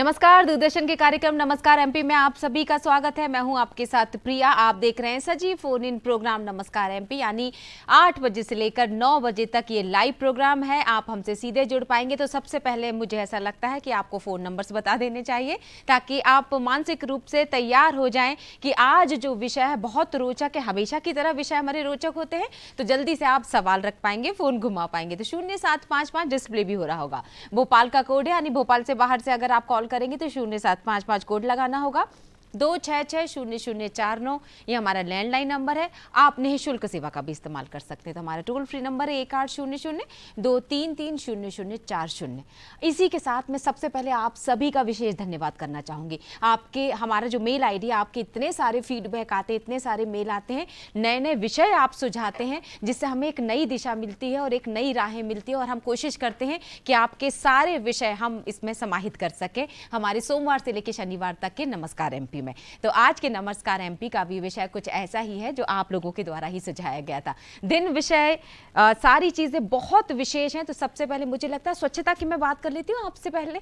नमस्कार, दूरदर्शन के कार्यक्रम नमस्कार एमपी में आप सभी का स्वागत है। मैं हूं आपके साथ प्रिया। आप देख रहे हैं सजीव फोन इन प्रोग्राम नमस्कार एमपी, यानी 8 बजे से लेकर 9 बजे तक ये लाइव प्रोग्राम है। आप हमसे सीधे जुड़ पाएंगे। तो सबसे पहले मुझे ऐसा लगता है कि आपको फ़ोन नंबर्स बता देने चाहिए ताकि आप मानसिक रूप से तैयार हो जाएं कि आज जो विषय है बहुत रोचक है। हमेशा की तरह विषय हमारे रोचक होते हैं, तो जल्दी से आप सवाल रख पाएंगे, फ़ोन घुमा पाएंगे। तो 0755 डिस्प्ले भी हो रहा होगा, भोपाल का कोड है, यानी भोपाल से बाहर से अगर आप कॉल करेंगे तो 0755 कोड लगाना होगा। 2660049 ये हमारा लैंडलाइन नंबर है। आप निःशुल्क सेवा का भी इस्तेमाल कर सकते हैं। तो हमारा टोल फ्री नंबर है 1800-233-0040। इसी के साथ मैं सबसे पहले आप सभी का विशेष धन्यवाद करना चाहूँगी। आपके हमारा जो मेल आईडी, आपके इतने सारे फीडबैक आते हैं, इतने सारे मेल आते हैं, नए नए विषय आप सुझाते हैं, जिससे हमें एक नई दिशा मिलती है और एक नई राहें मिलती है। और हम कोशिश करते हैं कि आपके सारे विषय हम इसमें समाहित कर सकें हमारे सोमवार से लेकर शनिवार तक के नमस्कार एमपी में। तो आज के नमस्कार एमपी का भी विषय कुछ ऐसा ही है जो आप लोगों के द्वारा ही सुझाया गया था। दिन विषय सारी चीज़ें बहुत विशेष हैं। तो सबसे पहले मुझे लगता है स्वच्छता की मैं बात कर लेती हूँ आपसे पहले।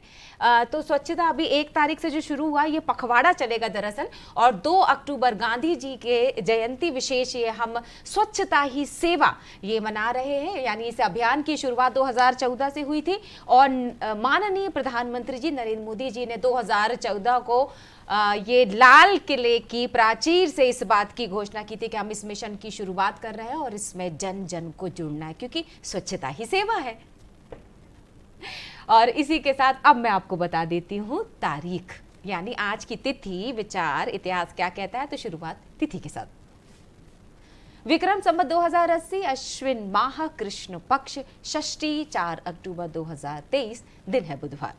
तो स्वच्छता अभी 1 तारीख से जो शुरू हुआ, ये पखवाड़ा चलेगा दरअसल, और 2 अक्टूबर गांधी जी के जयंती विशेष ये हम स्वच्छता ही सेवा ये मना रहे हैं। यानी इस अभियान की शुरुआत 2014 से हुई थी और माननीय प्रधानमंत्री जी नरेंद्र मोदी जी ने 2014 को ये लाल किले की प्राचीर से इस बात की घोषणा की थी कि हम इस मिशन की शुरुआत कर रहे हैं और इसमें जन जन को जुड़ना है, क्योंकि स्वच्छता ही सेवा है। और इसी के साथ अब मैं आपको बता देती हूँ तारीख, यानी आज की तिथि, विचार, इतिहास क्या कहता है। तो शुरुआत तिथि के साथ। विक्रम संवत 2080, अश्विन माह, कृष्ण पक्ष, षष्ठी, 4 अक्टूबर 2023, दिन है बुधवार।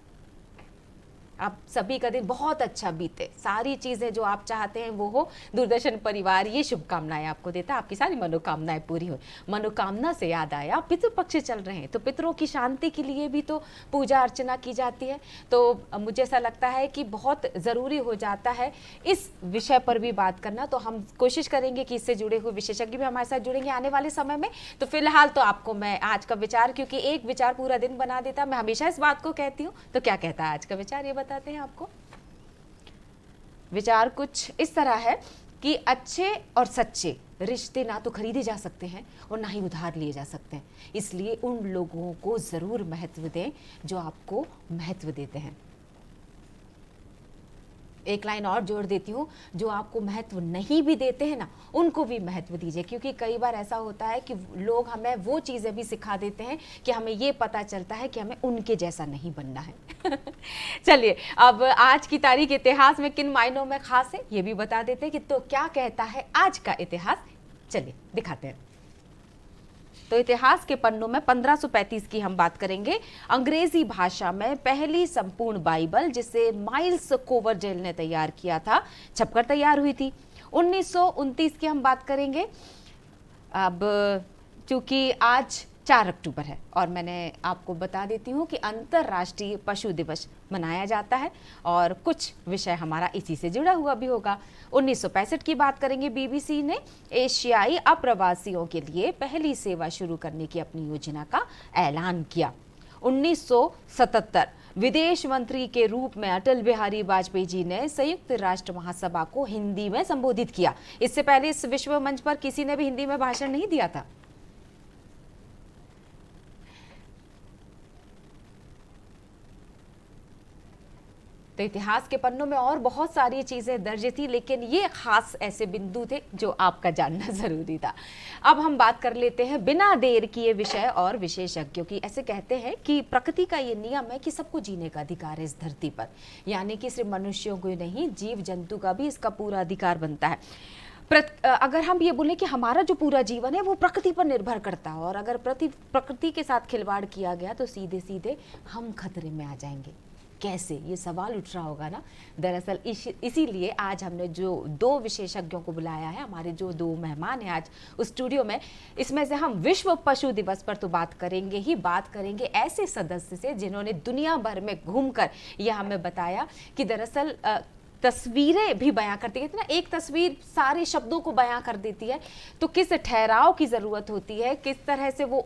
आप सभी का दिन बहुत अच्छा बीते, सारी चीजें जो आप चाहते हैं वो हो। दूरदर्शन परिवार ये शुभकामनाएं आपको देता है, आपकी सारी मनोकामनाएं पूरी हो। मनोकामना से याद आया, पितृ पक्ष चल रहे हैं, तो पितरों की शांति के लिए भी तो पूजा अर्चना की जाती है। तो मुझे ऐसा लगता है कि बहुत ज़रूरी हो जाता है इस विषय पर भी बात करना। तो हम कोशिश करेंगे कि इससे जुड़े हुए विशेषज्ञ भी हमारे साथ जुड़ेंगे आने वाले समय में। तो फिलहाल तो आपको मैं आज का विचार, क्योंकि एक विचार पूरा दिन बना देता, मैं हमेशा इस बात को कहती हूँ। तो क्या कहता है आज का विचार, ये बताते हैं आपको। विचार कुछ इस तरह है कि अच्छे और सच्चे रिश्ते ना तो खरीदे जा सकते हैं और ना ही उधार लिए जा सकते हैं। इसलिए उन लोगों को जरूर महत्व दें जो आपको महत्व देते हैं। एक लाइन और जोड़ देती हूँ, जो आपको महत्व नहीं भी देते हैं ना, उनको भी महत्व दीजिए। क्योंकि कई बार ऐसा होता है कि लोग हमें वो चीज़ें भी सिखा देते हैं कि हमें ये पता चलता है कि हमें उनके जैसा नहीं बनना है। चलिए, अब आज की तारीख इतिहास में किन मायनों में खास है ये भी बता देते हैं कि तो क्या कहता है आज का इतिहास। चलिए दिखाते हैं। तो इतिहास के पन्नों में 1535 की हम बात करेंगे। अंग्रेजी भाषा में पहली संपूर्ण बाइबल, जिसे माइल्स कोवरडेल ने तैयार किया था, छपकर तैयार हुई थी। 1929 की हम बात करेंगे। अब चूंकि आज 4 अक्टूबर है और मैंने आपको बता देती हूँ कि अंतर्राष्ट्रीय पशु दिवस मनाया जाता है और कुछ विषय हमारा इसी से जुड़ा हुआ भी होगा। 1965 की बात करेंगे। बीबीसी ने एशियाई अप्रवासियों के लिए पहली सेवा शुरू करने की अपनी योजना का ऐलान किया। 1977 विदेश मंत्री के रूप में अटल बिहारी वाजपेयी जी ने संयुक्त राष्ट्र महासभा को हिंदी में संबोधित किया। इससे पहले इस विश्व मंच पर किसी ने भी हिंदी में भाषण नहीं दिया था। तो इतिहास के पन्नों में और बहुत सारी चीजें दर्ज थी, लेकिन ये खास ऐसे बिंदु थे जो आपका जानना जरूरी था। अब हम बात कर लेते हैं बिना देर किए विषय और विशेषज्ञों की। ऐसे कहते हैं कि प्रकृति का ये नियम है कि सबको जीने का अधिकार है इस धरती पर, यानी कि सिर्फ मनुष्यों को नहीं, जीव जंतु का भी इसका पूरा अधिकार बनता है। अगर हम ये बोलें कि हमारा जो पूरा जीवन है वो प्रकृति पर निर्भर करता है, और अगर प्रकृति के साथ खिलवाड़ किया गया तो सीधे सीधे हम खतरे में आ जाएंगे। कैसे, ये सवाल उठ रहा होगा ना। दरअसल इसीलिए आज हमने जो 2 विशेषज्ञों को बुलाया है, हमारे जो 2 मेहमान हैं आज उस स्टूडियो में, इसमें से हम विश्व पशु दिवस पर तो बात करेंगे ही, बात करेंगे ऐसे सदस्य से जिन्होंने दुनिया भर में घूमकर यह हमें बताया कि दरअसल तस्वीरें भी बयां करती है ना, एक तस्वीर सारे शब्दों को बयां कर देती है, तो किस ठहराव की जरूरत होती है, किस तरह से वो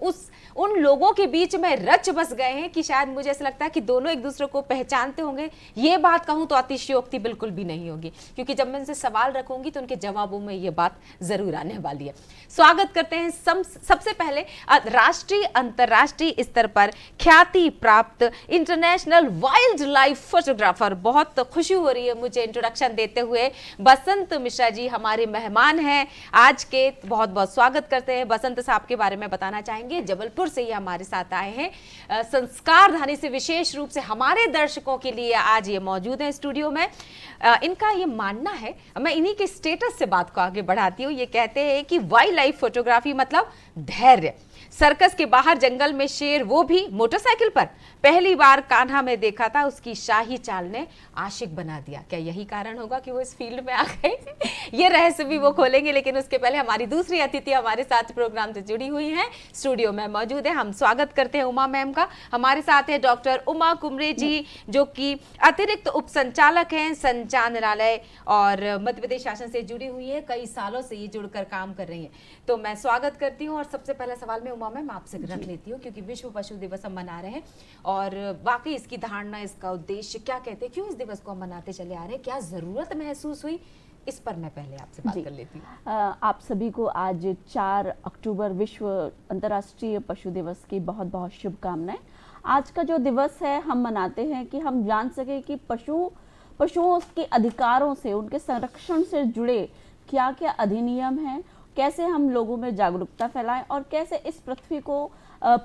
उन लोगों के बीच में रच बस गए हैं कि शायद मुझे ऐसा लगता है कि दोनों एक दूसरे को पहचानते होंगे। ये बात कहूं तो अतिशयोक्ति बिल्कुल भी नहीं होगी, क्योंकि जब मैं उनसे सवाल रखूंगी तो उनके जवाबों में ये बात जरूर आने वाली है। स्वागत करते हैं सबसे पहले राष्ट्रीय अंतरराष्ट्रीय स्तर पर ख्याति प्राप्त इंटरनेशनल वाइल्ड लाइफ फोटोग्राफर, बहुत खुशी हो रही है मुझे इंट्रोडक्शन देते हुए, बसंत मिश्रा जी हमारे मेहमान हैं आज के। बहुत बहुत स्वागत करते हैं। बसंत साहब के बारे में बताना चाहेंगे, जबलपुर से ये हमारे साथ आए हैं, संस्कारधानी से विशेष रूप से हमारे दर्शकों के लिए आज ये मौजूद हैं स्टूडियो में। इनका ये मानना है, मैं इन्हीं के स्टेटस से बात को आगे बढ़ाती हूँ, ये कहते हैं कि वाइल्ड लाइफ फोटोग्राफी मतलब धैर्य। सर्कस के बाहर जंगल में शेर, वो भी मोटरसाइकिल पर, पहली बार कान्हा में देखा था, उसकी शाही चाल ने आशिक बना दिया। क्या यही कारण होगा कि वो इस फील्ड में आ गए? ये रहस्य भी वो खोलेंगे, लेकिन उसके पहले हमारी दूसरी अतिथि हमारे साथ प्रोग्राम से जुड़ी हुई हैं, स्टूडियो में मौजूद है। हम स्वागत करते हैं उमा मैम का। हमारे साथ है डॉक्टर उमा कुमरे जी, जो कि अतिरिक्त उप संचालक हैं संचालनालय और मध्य प्रदेश शासन से जुड़ी हुई है, कई सालों से ये जुड़कर काम कर रही हैं। तो मैं स्वागत करती हूँ और सबसे पहला सवाल में उमा मैम आपसे रख लेती हूँ, क्योंकि विश्व पशु दिवस हम मना रहे हैं और वाकई इसकी धारणा, इसका उद्देश्य क्या कहते हैं, क्यों इस दिवस को हम मनाते चले आ रहे हैं, क्या जरूरत महसूस हुई, इस पर मैं पहले आपसे बात कर लेती हूँ। आप सभी को आज 4 अक्टूबर विश्व अंतर्राष्ट्रीय पशु दिवस की बहुत बहुत शुभकामनाएं। आज का जो दिवस है हम मनाते हैं कि हम जान सके कि पशुओं के अधिकारों से, उनके संरक्षण से जुड़े क्या क्या अधिनियम हैं, कैसे हम लोगों में जागरूकता फैलाएं और कैसे इस पृथ्वी को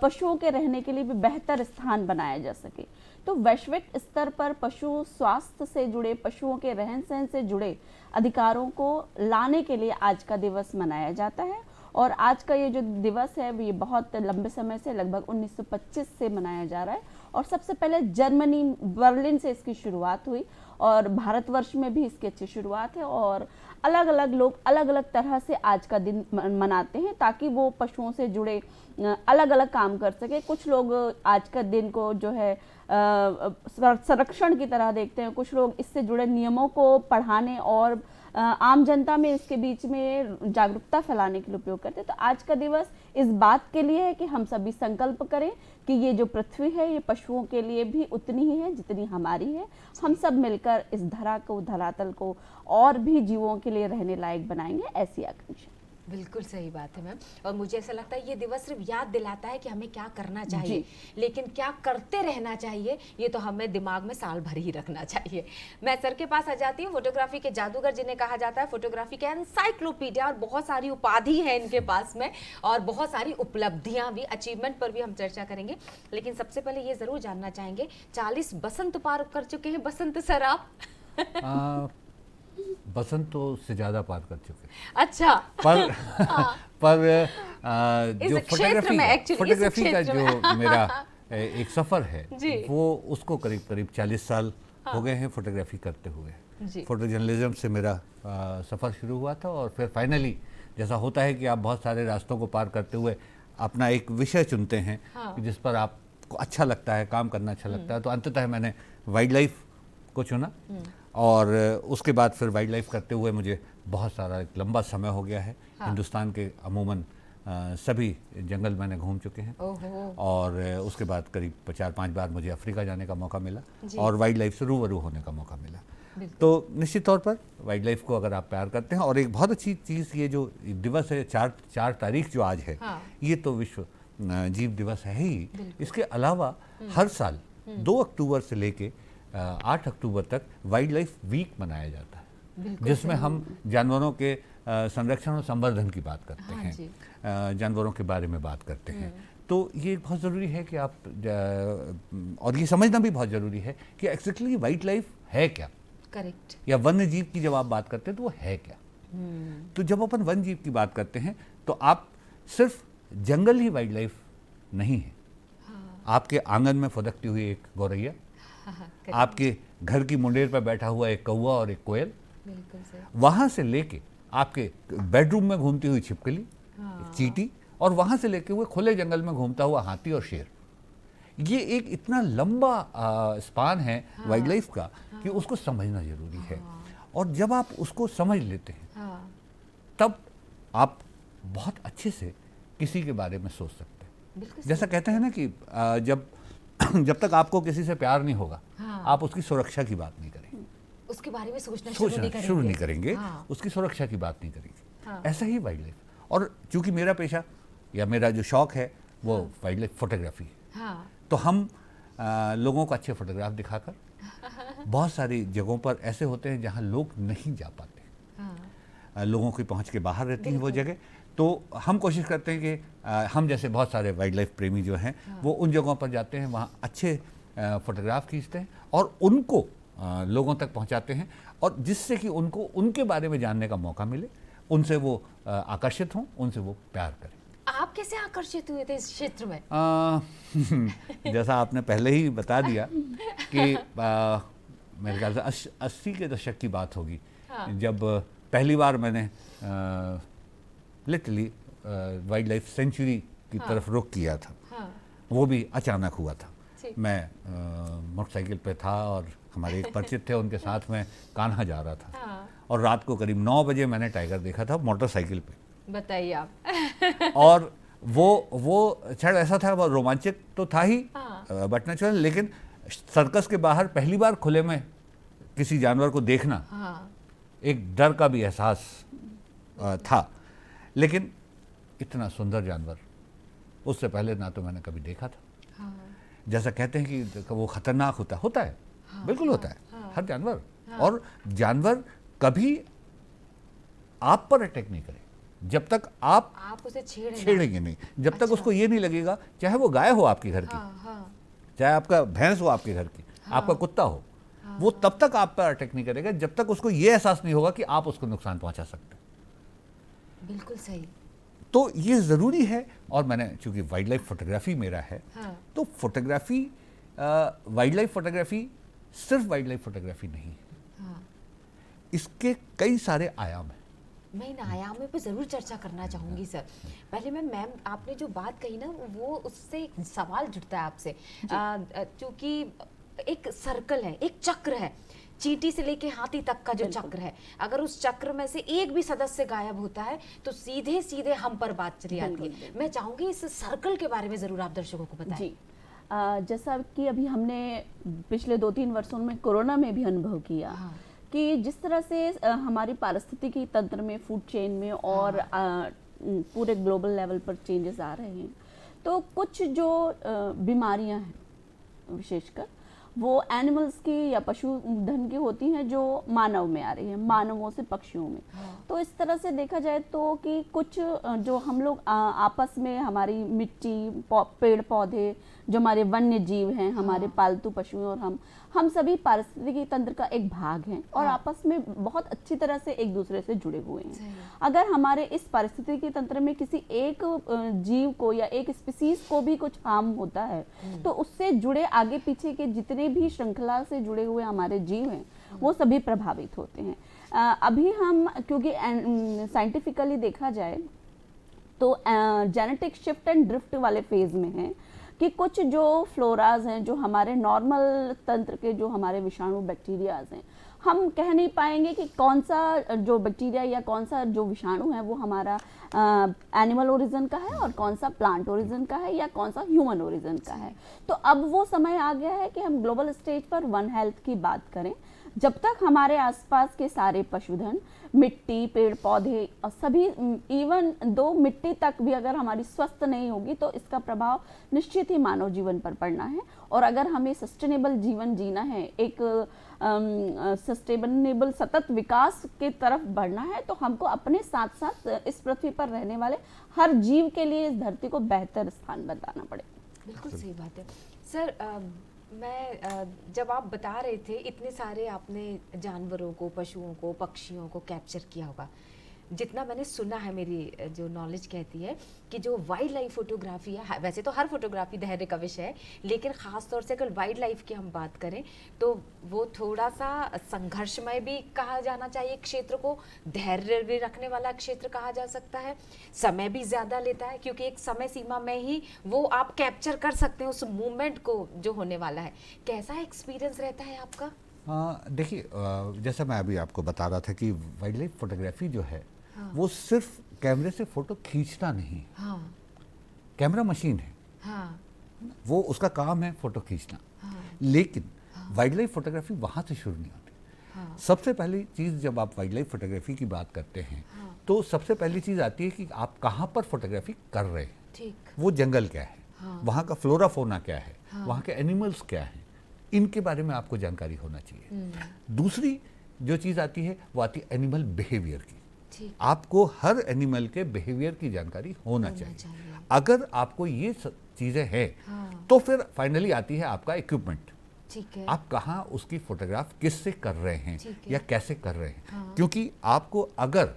पशुओं के रहने के लिए भी बेहतर स्थान बनाया जा सके। तो वैश्विक स्तर पर पशु स्वास्थ्य से जुड़े, पशुओं के रहन सहन से जुड़े अधिकारों को लाने के लिए आज का दिवस मनाया जाता है। और आज का ये जो दिवस है ये बहुत लंबे समय से, लगभग 1925 से मनाया जा रहा है और सबसे पहले जर्मनी, बर्लिन से इसकी शुरुआत हुई और भारतवर्ष में भी इसकी अच्छी शुरुआत है और अलग अलग लोग अलग अलग तरह से आज का दिन मनाते हैं ताकि वो पशुओं से जुड़े अलग अलग काम कर सके। कुछ लोग आज का दिन को जो है संरक्षण की तरह देखते हैं, कुछ लोग इससे जुड़े नियमों को पढ़ाने और आम जनता में इसके बीच में जागरूकता फैलाने के लिए उपयोग करते हैं। तो आज का दिवस इस बात के लिए है कि हम सभी संकल्प करें कि ये जो पृथ्वी है ये पशुओं के लिए भी उतनी ही है जितनी हमारी है। हम सब मिलकर इस धरातल को और भी जीवों के लिए रहने लायक बनाएंगे, ऐसी आकांक्षा। बिल्कुल सही बात है मैम। और मुझे ऐसा लगता है ये दिवस सिर्फ याद दिलाता है कि हमें क्या करना चाहिए, लेकिन क्या करते रहना चाहिए ये तो हमें दिमाग में साल भर ही रखना चाहिए। मैं सर के पास आ जाती हूँ। फोटोग्राफी के जादूगर जिन्हें कहा जाता है, फोटोग्राफी के एनसाइक्लोपीडिया, और बहुत सारी उपाधि है इनके पास में और बहुत सारी उपलब्धियां भी, अचीवमेंट पर भी हम चर्चा करेंगे। लेकिन सबसे पहले ये जरूर जानना चाहेंगे, 40 बसंत पार कर चुके हैं बसंत सर आप? बसंत तो उससे ज्यादा पार कर चुके। अच्छा। पर जो फोटोग्राफी का जो मेरा एक सफर है वो, उसको करीब करीब 40 साल हो गए हैं फोटोग्राफी करते हुए। फोटो जर्नलिज्म से मेरा सफर शुरू हुआ था और फिर फाइनली जैसा होता है कि आप बहुत सारे रास्तों को पार करते हुए अपना एक विषय चुनते हैं जिस पर आपको अच्छा लगता है, काम करना अच्छा लगता है। तो अंततः मैंने वाइल्ड लाइफ को चुना और उसके बाद फिर वाइल्ड लाइफ करते हुए मुझे बहुत सारा एक लंबा समय हो गया है। हिंदुस्तान के अमूमन सभी जंगल मैंने घूम चुके हैं और उसके बाद करीब 4-5 बार मुझे अफ्रीका जाने का मौका मिला और वाइल्ड लाइफ से रूबरू होने का मौका मिला। तो निश्चित तौर पर वाइल्ड लाइफ को अगर आप प्यार करते हैं, और एक बहुत अच्छी चीज़ ये जो दिवस है 4 तारीख जो आज है, ये तो विश्व जीव दिवस है ही। इसके अलावा हर साल 2 अक्टूबर से लेके 8 अक्टूबर तक वाइल्ड लाइफ वीक मनाया जाता है, जिसमें हम जानवरों के संरक्षण और संवर्धन की बात करते हैं, जानवरों के बारे में बात करते हैं। तो ये बहुत ज़रूरी है कि आप और ये समझना भी बहुत ज़रूरी है कि एक्चुअली वाइल्ड लाइफ है क्या, करेक्ट, या वन्य जीव की जब आप बात करते हैं तो वो है क्या। तो जब अपन वन्य जीव की बात करते हैं तो आप सिर्फ जंगल ही वाइल्ड लाइफ नहीं है। आपके आंगन में फुदकती हुई एक गौरैया, आपके घर की मुंडेर पर बैठा हुआ एक कौवा और एक कोयल, वहां से लेके आपके बेडरूम में घूमती हुई छिपकली, एक चींटी, और वहां से लेके हुए खुले जंगल में घूमता हुआ हाथी और शेर। ये एक इतना लंबा स्पान है वाइल्ड लाइफ का कि उसको समझना जरूरी है। और जब आप उसको समझ लेते हैं हाँ, तब आप बहुत अच्छे से किसी के बारे में सोच सकते हैं। बिल्कुल जैसा कहते हैं ना कि जब जब तक आपको किसी से प्यार नहीं होगा, हाँ। आप उसकी सुरक्षा की बात नहीं करेंगे, उसके बारे में सोचना शुरू नहीं करेंगे, हाँ। उसकी सुरक्षा की बात नहीं करेंगे। हाँ। ऐसा ही वाइल्ड लाइफ। और चूंकि मेरा पेशा या मेरा जो शौक है वो वाइल्ड लाइफ फोटोग्राफी है, हाँ, तो हम लोगों को अच्छे फोटोग्राफ दिखाकर बहुत सारी जगहों पर ऐसे होते हैं जहाँ लोग नहीं जा पाते, हाँ, लोगों की पहुँच के बाहर रहती हैं वो जगह, तो हम कोशिश करते हैं कि हम जैसे बहुत सारे वाइल्ड लाइफ प्रेमी जो हैं वो उन जगहों पर जाते हैं, वहाँ अच्छे फोटोग्राफ खींचते हैं और उनको लोगों तक पहुँचाते हैं, और जिससे कि उनको उनके बारे में जानने का मौका मिले, उनसे वो आकर्षित हों, उनसे वो प्यार करें। आप कैसे आकर्षित हुए थे इस क्षेत्र में? जैसा आपने पहले ही बता दिया कि मेरे ख्याल से 80 के दशक की बात होगी, हाँ। जब पहली बार मैंने लिटरली वाइल्ड लाइफ सेंचुरी की तरफ रुख किया था। हाँ, वो भी अचानक हुआ था। ठीक। मैं मोटरसाइकिल पे था और हमारे एक परिचित थे, उनके साथ में कान्हा जा रहा था, हाँ, और रात को करीब 9 बजे मैंने टाइगर देखा था मोटरसाइकिल पे। बताइए आप। और वो शायद ऐसा था, वो रोमांचक तो था ही, हाँ। बट नेचुरल, लेकिन सर्कस के बाहर पहली बार खुले में किसी जानवर को देखना, हाँ, एक डर का भी एहसास था, लेकिन इतना सुंदर जानवर उससे पहले ना तो मैंने कभी देखा था। हाँ, जैसा कहते हैं कि वो खतरनाक होता है, बिल्कुल होता है, हर जानवर, और जानवर कभी आप पर अटैक नहीं करे जब तक आप उसे छेड़ेंगे नहीं, जब तक उसको ये नहीं लगेगा, चाहे वो गाय हो आपके घर की, हाँ, हाँ, चाहे आपका भैंस हो आपके घर की, आपका कुत्ता हो, वो तब तक आप पर अटैक नहीं करेगा जब तक उसको ये एहसास नहीं होगा कि आप उसको नुकसान पहुंचा सकते हैं। बिल्कुल सही। तो ये ज़रूरी है। और मैंने चूंकि वाइल्ड लाइफ फोटोग्राफी मेरा है, हाँ, तो फोटोग्राफी, वाइल्ड लाइफ फोटोग्राफी सिर्फ वाइल्ड लाइफ फोटोग्राफी नहीं है, हाँ, इसके कई सारे आयाम हैं। मैं इन आयामों पे ज़रूर चर्चा करना चाहूँगी सर। पहले मैम आपने जो बात कही ना, वो उससे एक सवाल जुड़ता है आपसे, क्योंकि एक सर्कल है, एक चक्र है, चींटी से लेके हाथी तक का जो चक्र है, अगर उस चक्र में से एक भी सदस्य गायब होता है तो सीधे सीधे हम पर बात चली आती है। मैं चाहूँगी इस सर्कल के बारे में ज़रूर आप दर्शकों को बताएं। जी, जैसा कि अभी हमने पिछले 2-3 वर्षों में कोरोना में भी अनुभव किया, हाँ, कि जिस तरह से हमारी पारिस्थितिकी तंत्र में, फूड चेन में और पूरे ग्लोबल लेवल पर चेंजेस आ रहे हैं, तो कुछ जो बीमारियां हैं विशेषकर वो एनिमल्स की या पशुधन की होती हैं जो मानव में आ रही हैं, मानवों से पक्षियों में। तो इस तरह से देखा जाए तो कि कुछ जो हम लोग आपस में, हमारी मिट्टी, पेड़ पौधे, जो हमारे वन्य जीव हैं, हमारे पालतू पशु और हम सभी पारिस्थितिकी तंत्र का एक भाग हैं और आपस में बहुत अच्छी तरह से एक दूसरे से जुड़े हुए हैं। अगर हमारे इस पारिस्थितिकी तंत्र में किसी एक जीव को या एक स्पीसीज को भी कुछ हार्म होता है, तो उससे जुड़े आगे पीछे के जितने भी श्रृंखला से जुड़े हुए हमारे जीव हैं वो सभी प्रभावित होते हैं। अभी हम, क्योंकि साइंटिफिकली देखा जाए तो जेनेटिक शिफ्ट एंड ड्रिफ्ट वाले फेज में है, कि कुछ जो फ्लोराज हैं, जो हमारे नॉर्मल तंत्र के जो हमारे विषाणु बैक्टीरियाज हैं, हम कह नहीं पाएंगे कि कौन सा जो बैक्टीरिया या कौन सा जो विषाणु है वो हमारा एनिमल ओरिजिन का है और कौन सा प्लांट ओरिजिन का है या कौन सा ह्यूमन ओरिजिन का है। तो अब वो समय आ गया है कि हम ग्लोबल स्टेज पर वन हेल्थ की बात करें। जब तक हमारे आसपास के सारे पशुधन, मिट्टी, पेड़ पौधे और सभी, इवन दो मिट्टी तक भी अगर हमारी स्वस्थ नहीं होगी तो इसका प्रभाव निश्चित ही मानव जीवन पर पड़ना है। और अगर हमें सस्टेनेबल जीवन जीना है, एक सस्टेनेबल सतत विकास के तरफ बढ़ना है, तो हमको अपने साथ साथ इस पृथ्वी पर रहने वाले हर जीव के लिए इस धरती को बेहतर स्थान बताना पड़ेगा। बिल्कुल सही बात है सर। मैं जब आप बता रहे थे, इतने सारे आपने जानवरों को, पशुओं को, पक्षियों को कैप्चर किया होगा। जितना मैंने सुना है, मेरी जो नॉलेज कहती है कि जो वाइल्ड लाइफ फोटोग्राफी है, वैसे तो हर फोटोग्राफी धैर्य का विषय है, लेकिन ख़ास तौर से अगर वाइल्ड लाइफ की हम बात करें तो वो थोड़ा सा संघर्षमय भी कहा जाना चाहिए क्षेत्र को, धैर्य भी रखने वाला क्षेत्र कहा जा सकता है, समय भी ज़्यादा लेता है क्योंकि एक समय सीमा में ही वो आप कैप्चर कर सकते हैं उस मूवमेंट को जो होने वाला है। कैसा एक्सपीरियंस रहता है आपका? देखिए, जैसा मैं अभी आपको बता रहा था कि वाइल्ड लाइफ फोटोग्राफी जो है वो सिर्फ कैमरे से फोटो खींचना नहीं, कैमरा मशीन है, वो उसका काम है फोटो खींचना, लेकिन वाइल्ड लाइफ फोटोग्राफी वहाँ से शुरू नहीं होती। सबसे पहली चीज़ जब आप वाइल्ड लाइफ फोटोग्राफी की बात करते हैं तो सबसे पहली चीज़ आती है कि आप कहाँ पर फोटोग्राफी कर रहे हैं, ठीक। वो जंगल क्या है, वहाँ का फ्लोरा फोना क्या है, वहाँ के एनिमल्स क्या हैं, इनके बारे में आपको जानकारी होना चाहिए। दूसरी जो चीज़ आती है वो आती है एनिमल बिहेवियर की, ठीक। आपको हर एनिमल के बिहेवियर की जानकारी होना चाहिए। अगर आपको ये चीज़ें हैं तो फिर फाइनली आती है आपका इक्विपमेंट, ठीक है। आप कहाँ उसकी फोटोग्राफ किससे कर रहे हैं ठीक है। या कैसे कर रहे हैं, क्योंकि आपको अगर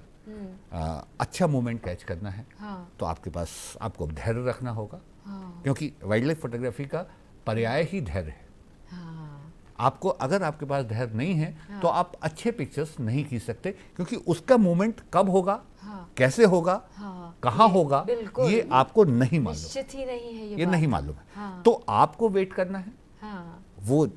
अच्छा मोमेंट कैच करना है तो आपके पास आपको धैर्य रखना होगा, क्योंकि वाइल्ड लाइफ फोटोग्राफी का पर्याय ही धैर्य है। आपको अगर आपके पास धैर्य नहीं है तो आप अच्छे पिक्चर्स नहीं खींच सकते, क्योंकि उसका मोमेंट कब होगा, कैसे होगा, कहाँ होगा, ये आपको नहीं मालूम, निश्चित ही नहीं है ये नहीं मालूम है। तो आपको वेट करना है वो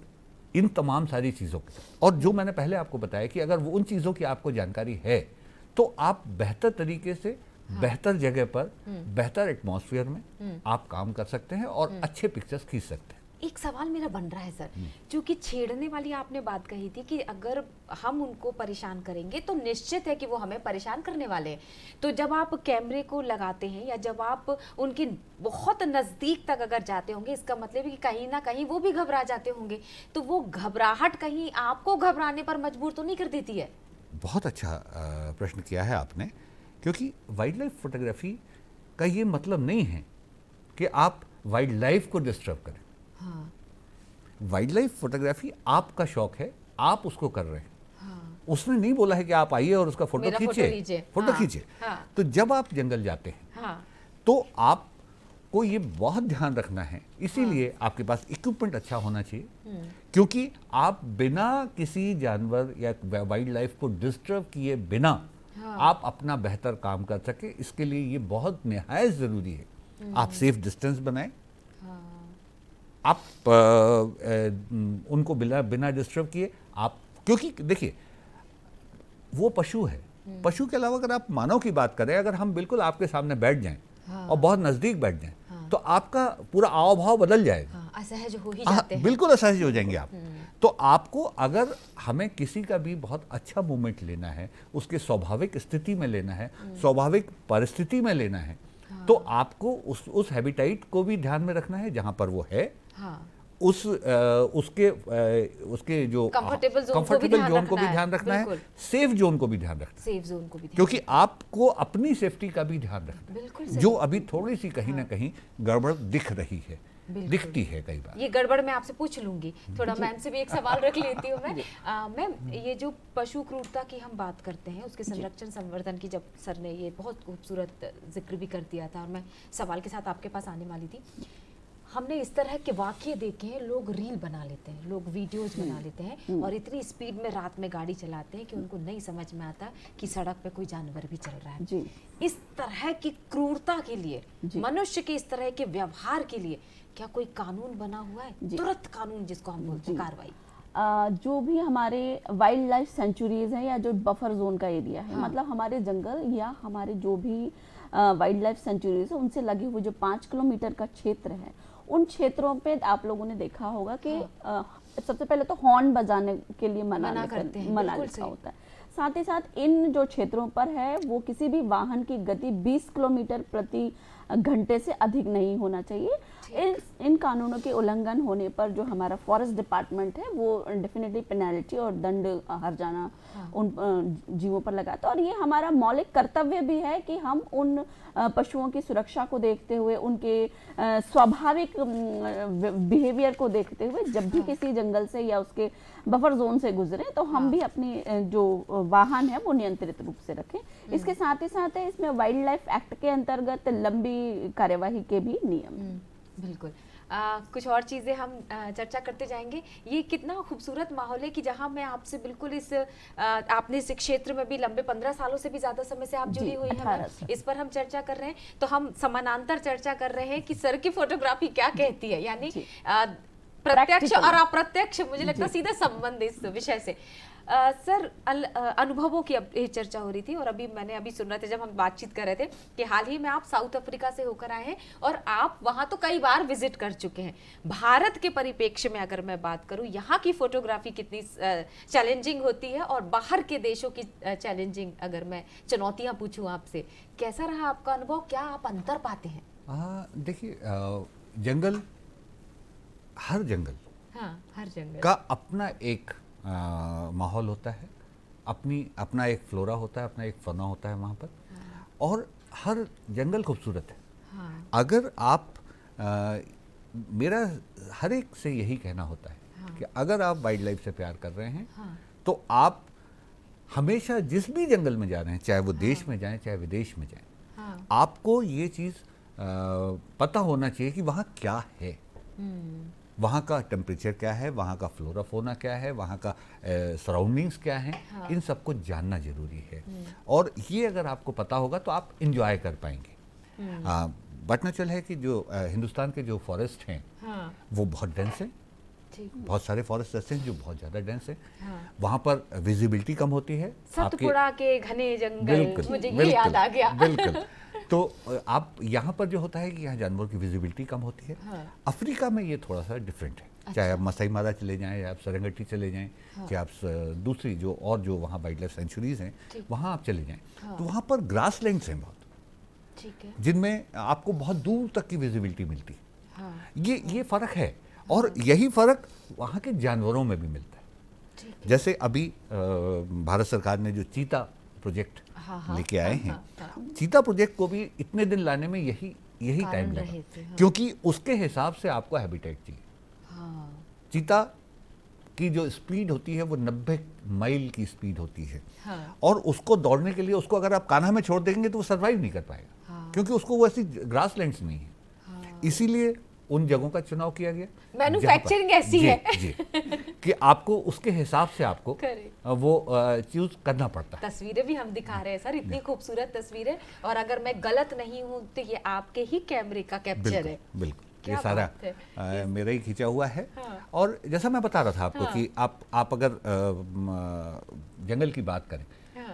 इन तमाम सारी चीज़ों के साथ। और जो मैंने पहले आपको बताया कि अगर वो उन चीज़ों की आपको जानकारी है तो आप बेहतर तरीके से बेहतर जगह पर बेहतर एटमॉस्फेयर में आप काम कर सकते हैं और अच्छे पिक्चर्स खींच सकते हैं। एक सवाल मेरा बन रहा है सर, क्योंकि छेड़ने वाली आपने बात कही थी कि अगर हम उनको परेशान करेंगे तो निश्चित है कि वो हमें परेशान करने वाले हैं। तो जब आप कैमरे को लगाते हैं या जब आप उनके बहुत नज़दीक तक अगर जाते होंगे, इसका मतलब है कि कहीं ना कहीं वो भी घबरा जाते होंगे, तो वो घबराहट कहीं आपको घबराने पर मजबूर तो नहीं कर देती है? बहुत अच्छा प्रश्न किया है आपने, क्योंकि वाइल्ड लाइफ फोटोग्राफी का ये मतलब नहीं है कि आप वाइल्ड लाइफ को डिस्टर्ब करें। वाइल्ड लाइफ फोटोग्राफी आपका शौक है, आप उसको कर रहे हैं। उसने नहीं बोला है कि आप आइए और उसका फोटो खींचिए, फोटो खींचिए। तो जब आप जंगल जाते हैं तो आपको ये बहुत ध्यान रखना है, इसीलिए आपके पास इक्विपमेंट अच्छा होना चाहिए, क्योंकि आप बिना किसी जानवर या वाइल्ड लाइफ को डिस्टर्ब किए बिना आप अपना बेहतर काम कर सके, इसके लिए ये बहुत निहायत ज़रूरी है। आप सेफ डिस्टेंस बनाएं, आप उनको बिना डिस्टर्ब किए आप, क्योंकि देखिए वो पशु है, पशु के अलावा अगर आप मानव की बात करें, अगर हम बिल्कुल आपके सामने बैठ जाएं और बहुत नज़दीक बैठ जाएं तो आपका पूरा आव भाव बदल जाएगा, असहज हो ही जाते हैं। बिल्कुल असहज हो जाएंगे आप। तो आपको अगर हमें किसी का भी बहुत अच्छा मोमेंट लेना है, उसके स्वाभाविक स्थिति में लेना है, स्वाभाविक परिस्थिति में लेना है, तो आपको उस हैबिटेट को भी ध्यान में रखना है जहां पर वो है, उसके जो कंफर्टेबल जोन को भी ध्यान रखना है, सेफ जोन को भी ध्यान रखना है, सेफ जोन को भी, क्योंकि आपको अपनी सेफ्टी का भी ध्यान रखना है, जो अभी थोड़ी सी कहीं ना कहीं गड़बड़ दिख रही है, दिखती है कई बार। ये गड़बड़ मैं आपसे पूछ लूंगी, थोड़ा मैम से भी एक सवाल रख लेती हूँ मैं। मैम, ये जो पशु क्रूरता की हम बात करते हैं, उसके संरक्षण संवर्धन की जब सर ने ये बहुत खूबसूरत जिक्र भी कर दिया था और मैं सवाल के साथ आपके पास आने वाली थी। हमने इस तरह के वाक़ये देखे हैं, लोग रील बना लेते हैं, लोग वीडियोस बना लेते हैं और इतनी स्पीड में रात में गाड़ी चलाते हैं कि उनको नहीं समझ में आता कि सड़क पे कोई जानवर भी चल रहा है जी। इस तरह की क्रूरता के लिए, मनुष्य के इस तरह के व्यवहार के लिए क्या कोई कानून बना हुआ है? तुरंत कानून जिसको हम बोलते हैं, कार्रवाई। जो भी हमारे वाइल्ड लाइफ सेंचुरीज हैं या जो बफर जोन का एरिया है, मतलब हमारे जंगल या हमारे जो भी वाइल्ड लाइफ सेंचुरीज है उनसे लगे हुए जो 5 किलोमीटर का क्षेत्र है, उन क्षेत्रों पे आप लोगों ने देखा होगा कि सबसे पहले तो हॉर्न बजाने के लिए मना लिखा होता है। साथ ही साथ इन जो क्षेत्रों पर है वो किसी भी वाहन की गति 20 किलोमीटर प्रति घंटे से अधिक नहीं होना चाहिए। इन कानूनों के उल्लंघन होने पर जो हमारा फॉरेस्ट डिपार्टमेंट है वो डेफिनेटली पेनल्टी और दंड हर्जाना उन जीवों पर लगाता है। और ये हमारा मौलिक कर्तव्य भी है कि हम उन पशुओं की सुरक्षा को देखते हुए, उनके स्वाभाविक बिहेवियर को देखते हुए जब भी किसी जंगल से या उसके बफर जोन से गुजरे तो हम भी अपनी जो वाहन है वो नियंत्रित रूप से रखें। इसके साथ ही साथ है इसमें वाइल्ड लाइफ एक्ट के अंतर्गत लंबी कार्यवाही के भी नियम। बिल्कुल। कुछ और चीज़ें हम चर्चा करते जाएंगे। ये कितना खूबसूरत माहौल है कि जहां मैं आपसे बिल्कुल इस आपने इस क्षेत्र में भी लंबे 15 सालों से भी ज़्यादा समय से आप जुड़ी हुई हैं, इस पर हम चर्चा कर रहे हैं। तो हम समानांतर चर्चा कर रहे हैं कि सर की फोटोग्राफी क्या कहती है, यानी प्रत्यक्ष और अप्रत्यक्ष मुझे लगता है सीधा संबंध इस विषय से। सर अनुभवों की अब ये चर्चा हो रही थी और मैंने अभी सुन रहे थे जब हम बातचीत कर रहे थे कि हाल ही में आप साउथ अफ्रीका से होकर आए हैं और आप वहां तो कई बार विजिट कर चुके हैं। भारत के परिप्रेक्ष्य में अगर मैं बात करूं, यहाँ की फोटोग्राफी कितनी चैलेंजिंग होती है और बाहर के देशों की चैलेंजिंग, अगर मैं चुनौतियां पूछूं आपसे, कैसा रहा आपका अनुभव? क्या आप अंतर पाते हैं? देखिए, जंगल, हर जंगल हर जंगल का अपना एक माहौल होता है, अपना एक फ्लोरा होता है, अपना एक फौना होता है वहाँ पर। और हर जंगल खूबसूरत है। अगर आप मेरा हर एक से यही कहना होता है कि अगर आप वाइल्ड लाइफ से प्यार कर रहे हैं तो आप हमेशा जिस भी जंगल में जा रहे हैं, चाहे वो देश में जाएं चाहे विदेश में जाएं, आपको ये चीज़ पता होना चाहिए कि वहाँ क्या है, वहाँ का टेम्परेचर क्या है, वहाँ का फ्लोरा फोना क्या है, वहाँ का सराउंडिंग्स क्या है, इन सबको जानना जरूरी है। और ये अगर आपको पता होगा तो आप इंजॉय कर पाएंगे। बट नेचुरल है कि जो हिंदुस्तान के जो फॉरेस्ट हैं वो बहुत डेंस हैं, बहुत सारे फॉरेस्ट ऐसे हैं जो बहुत ज़्यादा डेंस हैं। वहाँ पर विजिबिलिटी कम होती है। सतपुड़ा के घने जंगल, मुझे ये याद आ गया। बिल्कुल। तो आप यहाँ पर जो होता है कि यहाँ जानवरों की विजिबिलिटी कम होती है। अफ्रीका में ये थोड़ा सा डिफरेंट है। चाहे आप मसाई मारा चले जाएं, या आप सेरेंगेटी चले जाएं, चाहे आप दूसरी जो वहाँ वाइल्ड लाइफ सेंचुरीज हैं वहाँ आप चले जाएं, तो वहाँ पर ग्रास लैंड्स हैं बहुत, जिनमें आपको बहुत दूर तक की विजिबिलिटी मिलती है। ये फ़र्क है और यही फ़र्क वहाँ के जानवरों में भी मिलता है। जैसे अभी भारत सरकार ने जो चीता प्रोजेक्ट लेके आए हैं, चीता प्रोजेक्ट को भी इतने दिन लाने में यही टाइम लगा, क्योंकि उसके हिसाब से आपको हैबिटेट चाहिए। चीता की जो स्पीड होती है वो 90 माइल की स्पीड होती है। और उसको दौड़ने के लिए उसको अगर आप कान्हा में छोड़ देंगे तो वो सर्वाइव नहीं कर पाएगा, क्योंकि उसको वो ऐसी ग्रास लैंड्स नहीं है। इसीलिए उन जगहों का चुनाव किया गया। मैन्युफैक्चरिंग ऐसी है जी, कि आपको उसके हिसाब से आपको वो चूज करना पड़ता है। तस्वीरें भी हम दिखा रहे हैं सर, इतनी खूबसूरत तस्वीरें, और अगर मैं गलत नहीं हूं तो ये आपके ही कैमरे का कैप्चर है। बिल्कुल, ये सारा मेरा ही खींचा हुआ है। और जैसा मैं बता रहा था आपको कि आप अगर जंगल की बात करें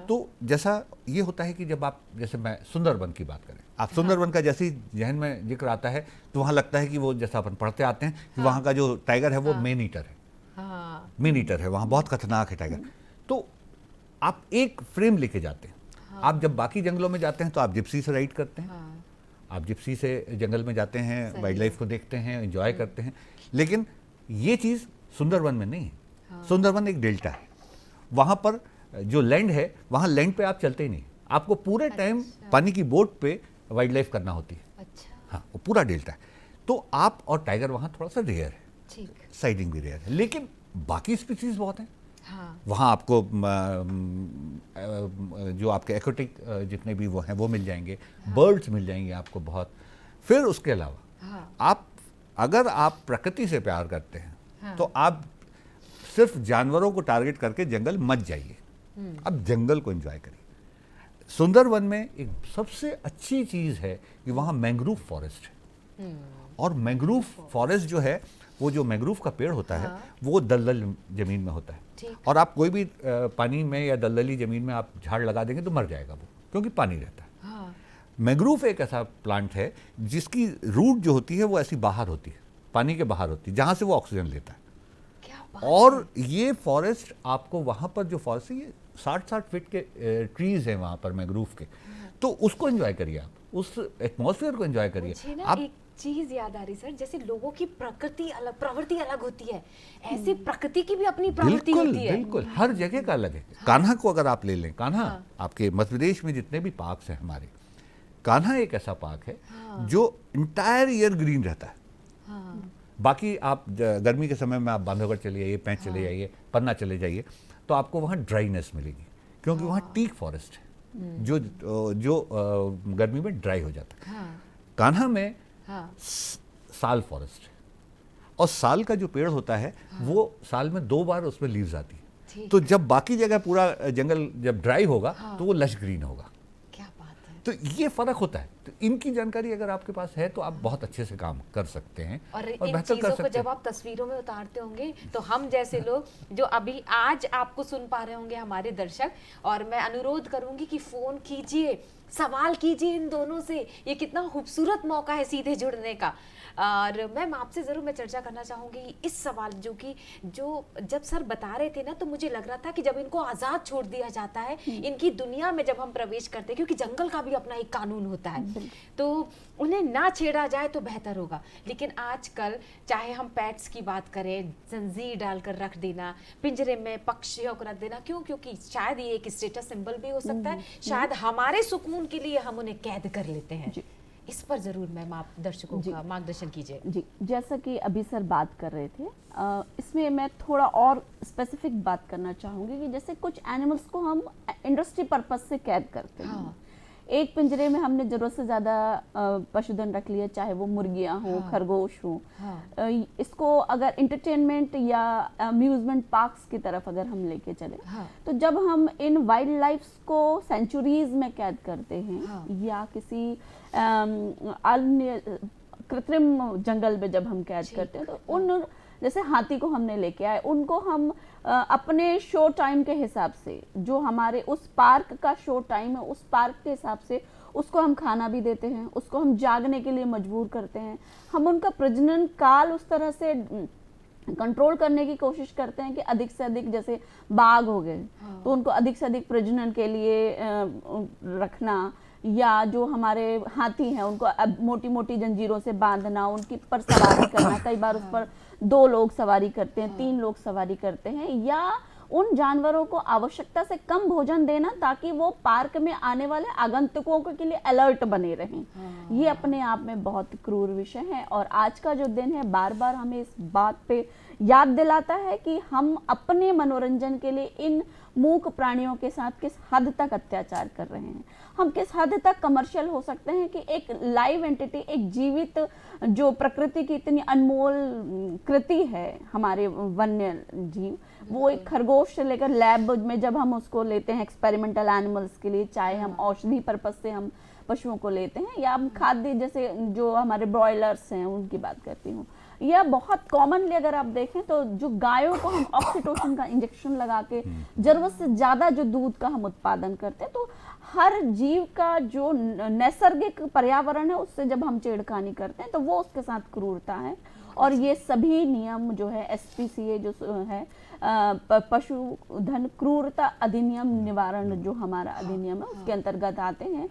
तो जैसा ये होता है कि जब आप, जैसे मैं सुंदरबन की बात करें, आप सुंदरबन का जैसे ही जहन में जिक्र आता है तो वहाँ लगता है कि वो जैसा अपन पढ़ते आते हैं कि वहाँ का जो टाइगर है वो मेन ईटर है। मेन ईटर है, वहाँ बहुत खतरनाक है टाइगर। तो आप एक फ्रेम लेके जाते हैं। आप जब बाकी जंगलों में जाते हैं तो आप जिप्सी से राइड करते हैं, आप जिप्सी से जंगल में जाते हैं, वाइल्ड लाइफ को देखते हैं, एंजॉय करते हैं। लेकिन ये चीज़ सुंदरबन में नहीं है। सुंदरबन एक डेल्टा है, वहाँ पर जो लैंड है वहाँ लैंड पे आप चलते ही नहीं, आपको पूरे टाइम पानी की बोट पे वाइल्ड लाइफ करना होती है। हाँ, वो पूरा डेल्टा है। तो आप, और टाइगर वहाँ थोड़ा सा रेयर है, साइडिंग भी रेयर है, लेकिन बाकी स्पीसीज बहुत हैं। वहाँ आपको जो आपके एक्वेटिक जितने भी वो हैं वो मिल जाएंगे, बर्ड्स मिल जाएंगे आपको बहुत। फिर उसके अलावा अगर आप प्रकृति से प्यार करते हैं तो आप सिर्फ जानवरों को टारगेट करके जंगल मत जाइए, अब जंगल को एंजॉय करिए। सुंदरवन में एक सबसे अच्छी चीज़ है कि वहाँ मैंग्रोव फॉरेस्ट है। और मैंग्रोव फॉरेस्ट जो है, वो जो मैंग्रोव का पेड़ होता है वो दलदल ज़मीन में होता है। और आप कोई भी पानी में या दलदली ज़मीन में आप झाड़ लगा देंगे तो मर जाएगा वो, क्योंकि पानी रहता है। मैंग्रोव एक ऐसा प्लांट है जिसकी रूट जो होती है वो ऐसी बाहर होती है, पानी के बाहर होती है, जहाँ से वो ऑक्सीजन लेता है। और ये फॉरेस्ट आपको वहाँ पर जो फॉरेस्ट है, ये 60-60 फीट के ट्रीज हैं वहाँ पर मैंग्रोव के, तो उसको एंजॉय करिए, आप उस एटमॉस्फेयर को एंजॉय करिए। आप एक चीज याद आ रही सर, जैसे लोगों की प्रकृति अलग, प्रवृत्ति अलग होती है, ऐसी प्रकृति की भी अपनी प्रवृत्ति होती है। बिल्कुल, हर जगह का अलग है। कान्हा को अगर आप ले लें, कान्हा आपके मध्य प्रदेश में जितने भी पार्क्स हैं हमारे, कान्हा एक ऐसा पार्क है जो इंटायर ईयर ग्रीन रहता है। बाकी आप गर्मी के समय में आप बांधवगढ़ चले जाइए, पैंच चले जाइए, पन्ना चले जाइए, तो आपको वहाँ ड्राईनेस मिलेगी, क्योंकि वहाँ टीक फॉरेस्ट है जो गर्मी में ड्राई हो जाता है। कान्हा में साल फॉरेस्ट है, और साल का जो पेड़ होता है वो साल में 2 बार उसमें लीव्स आती है। तो जब बाकी जगह पूरा जंगल जब ड्राई होगा तो वो लश ग्रीन होगा। क्या बात है। तो ये फर्क होता है। तो इनकी जानकारी अगर आपके पास है तो आप बहुत अच्छे से काम कर सकते हैं और इन बेहतर कर चीजों को सकते जब हैं। आप तस्वीरों में उतारते होंगे तो हम जैसे लोग जो अभी आज आपको सुन पा रहे होंगे, हमारे दर्शक, और मैं अनुरोध करूंगी कि फोन कीजिए, सवाल कीजिए इन दोनों से। ये कितना खूबसूरत मौका है सीधे जुड़ने का। और मैम आपसे ज़रूर मैं चर्चा करना चाहूँगी इस सवाल जो जब सर बता रहे थे ना, तो मुझे लग रहा था कि जब इनको आज़ाद छोड़ दिया जाता है, इनकी दुनिया में जब हम प्रवेश करते हैं, क्योंकि जंगल का भी अपना एक कानून होता है, तो उन्हें ना छेड़ा जाए तो बेहतर होगा। लेकिन आजकल चाहे हम पेट्स की बात करें, जंजीर डालकर रख देना, पिंजरे में पक्षियों को रख देना, क्यों? क्योंकि शायद ये एक स्टेटस सिंबल भी हो सकता है, शायद हमारे सुकून के लिए हम उन्हें कैद कर लेते हैं। इस पर जरूर मैम आप दर्शकों का मार्गदर्शन कीजिए। जी, जैसा कि अभी सर बात कर रहे थे, इसमें मैं थोड़ा और स्पेसिफिक बात करना चाहूँगी कि जैसे कुछ एनिमल्स को हम इंडस्ट्री पर्पस से कैद करते हैं। एक पिंजरे में हमने जरूरत से ज़्यादा पशुधन रख लिया, चाहे वो मुर्गियाँ हों, खरगोश हों। इसको अगर इंटरटेनमेंट या अम्यूजमेंट पार्क्स की तरफ अगर हम लेके चले, तो जब हम इन वाइल्ड लाइफ को सेंचुरीज में कैद करते हैं या किसी अन्य कृत्रिम जंगल में जब हम कैद करते हैं, तो उन जैसे हाथी को हमने लेके आए, उनको हम अपने शो टाइम के हिसाब से, जो हमारे उस पार्क का शो टाइम है, उस पार्क के हिसाब से उसको हम खाना भी देते हैं, उसको हम जागने के लिए मजबूर करते हैं। हम उनका प्रजनन काल उस तरह से कंट्रोल करने की कोशिश करते हैं कि अधिक से अधिक, जैसे बाघ हो गए तो उनको अधिक से अधिक प्रजनन के लिए रखना, या जो हमारे हाथी हैं उनको अब मोटी मोटी जंजीरों से बांधना, उनकी पर सवारी करना। कई बार उस पर 2 लोग सवारी करते हैं, 3 लोग सवारी करते हैं, या उन जानवरों को आवश्यकता से कम भोजन देना ताकि वो पार्क में आने वाले आगंतुकों के लिए अलर्ट बने रहें। ये अपने आप में बहुत क्रूर विषय है, और आज का जो दिन है बार बार हमें इस बात पे याद दिलाता है कि हम अपने मनोरंजन के लिए इन मूक प्राणियों के साथ किस हद तक अत्याचार कर रहे हैं। हम किस हद तक कमर्शियल हो सकते हैं कि एक लाइव एंटिटी, एक जीवित जो प्रकृति की इतनी अनमोल कृति है, हमारे वन्य जीव, वो एक खरगोश से लेकर लैब में जब हम उसको लेते हैं एक्सपेरिमेंटल एनिमल्स के लिए, चाहे हम औषधि पर्पस से हम पशुओं को लेते हैं, या हम खाद्य जैसे जो हमारे ब्रॉयलर्स हैं उनकी बात करती हूँ, या बहुत कॉमनली अगर आप देखें तो जो गायों को हम ऑक्सीटोसिन का इंजेक्शन लगा के जरूरत से ज्यादा जो दूध का हम उत्पादन करते हैं, तो हर जीव का जो नैसर्गिक पर्यावरण है उससे जब हम छेड़खानी करते हैं तो वो उसके साथ क्रूरता है। और ये सभी नियम जो है SPCA जो है पशुधन क्रूरता अधिनियम निवारण, जो हमारा अधिनियम है उसके अंतर्गत आते हैं।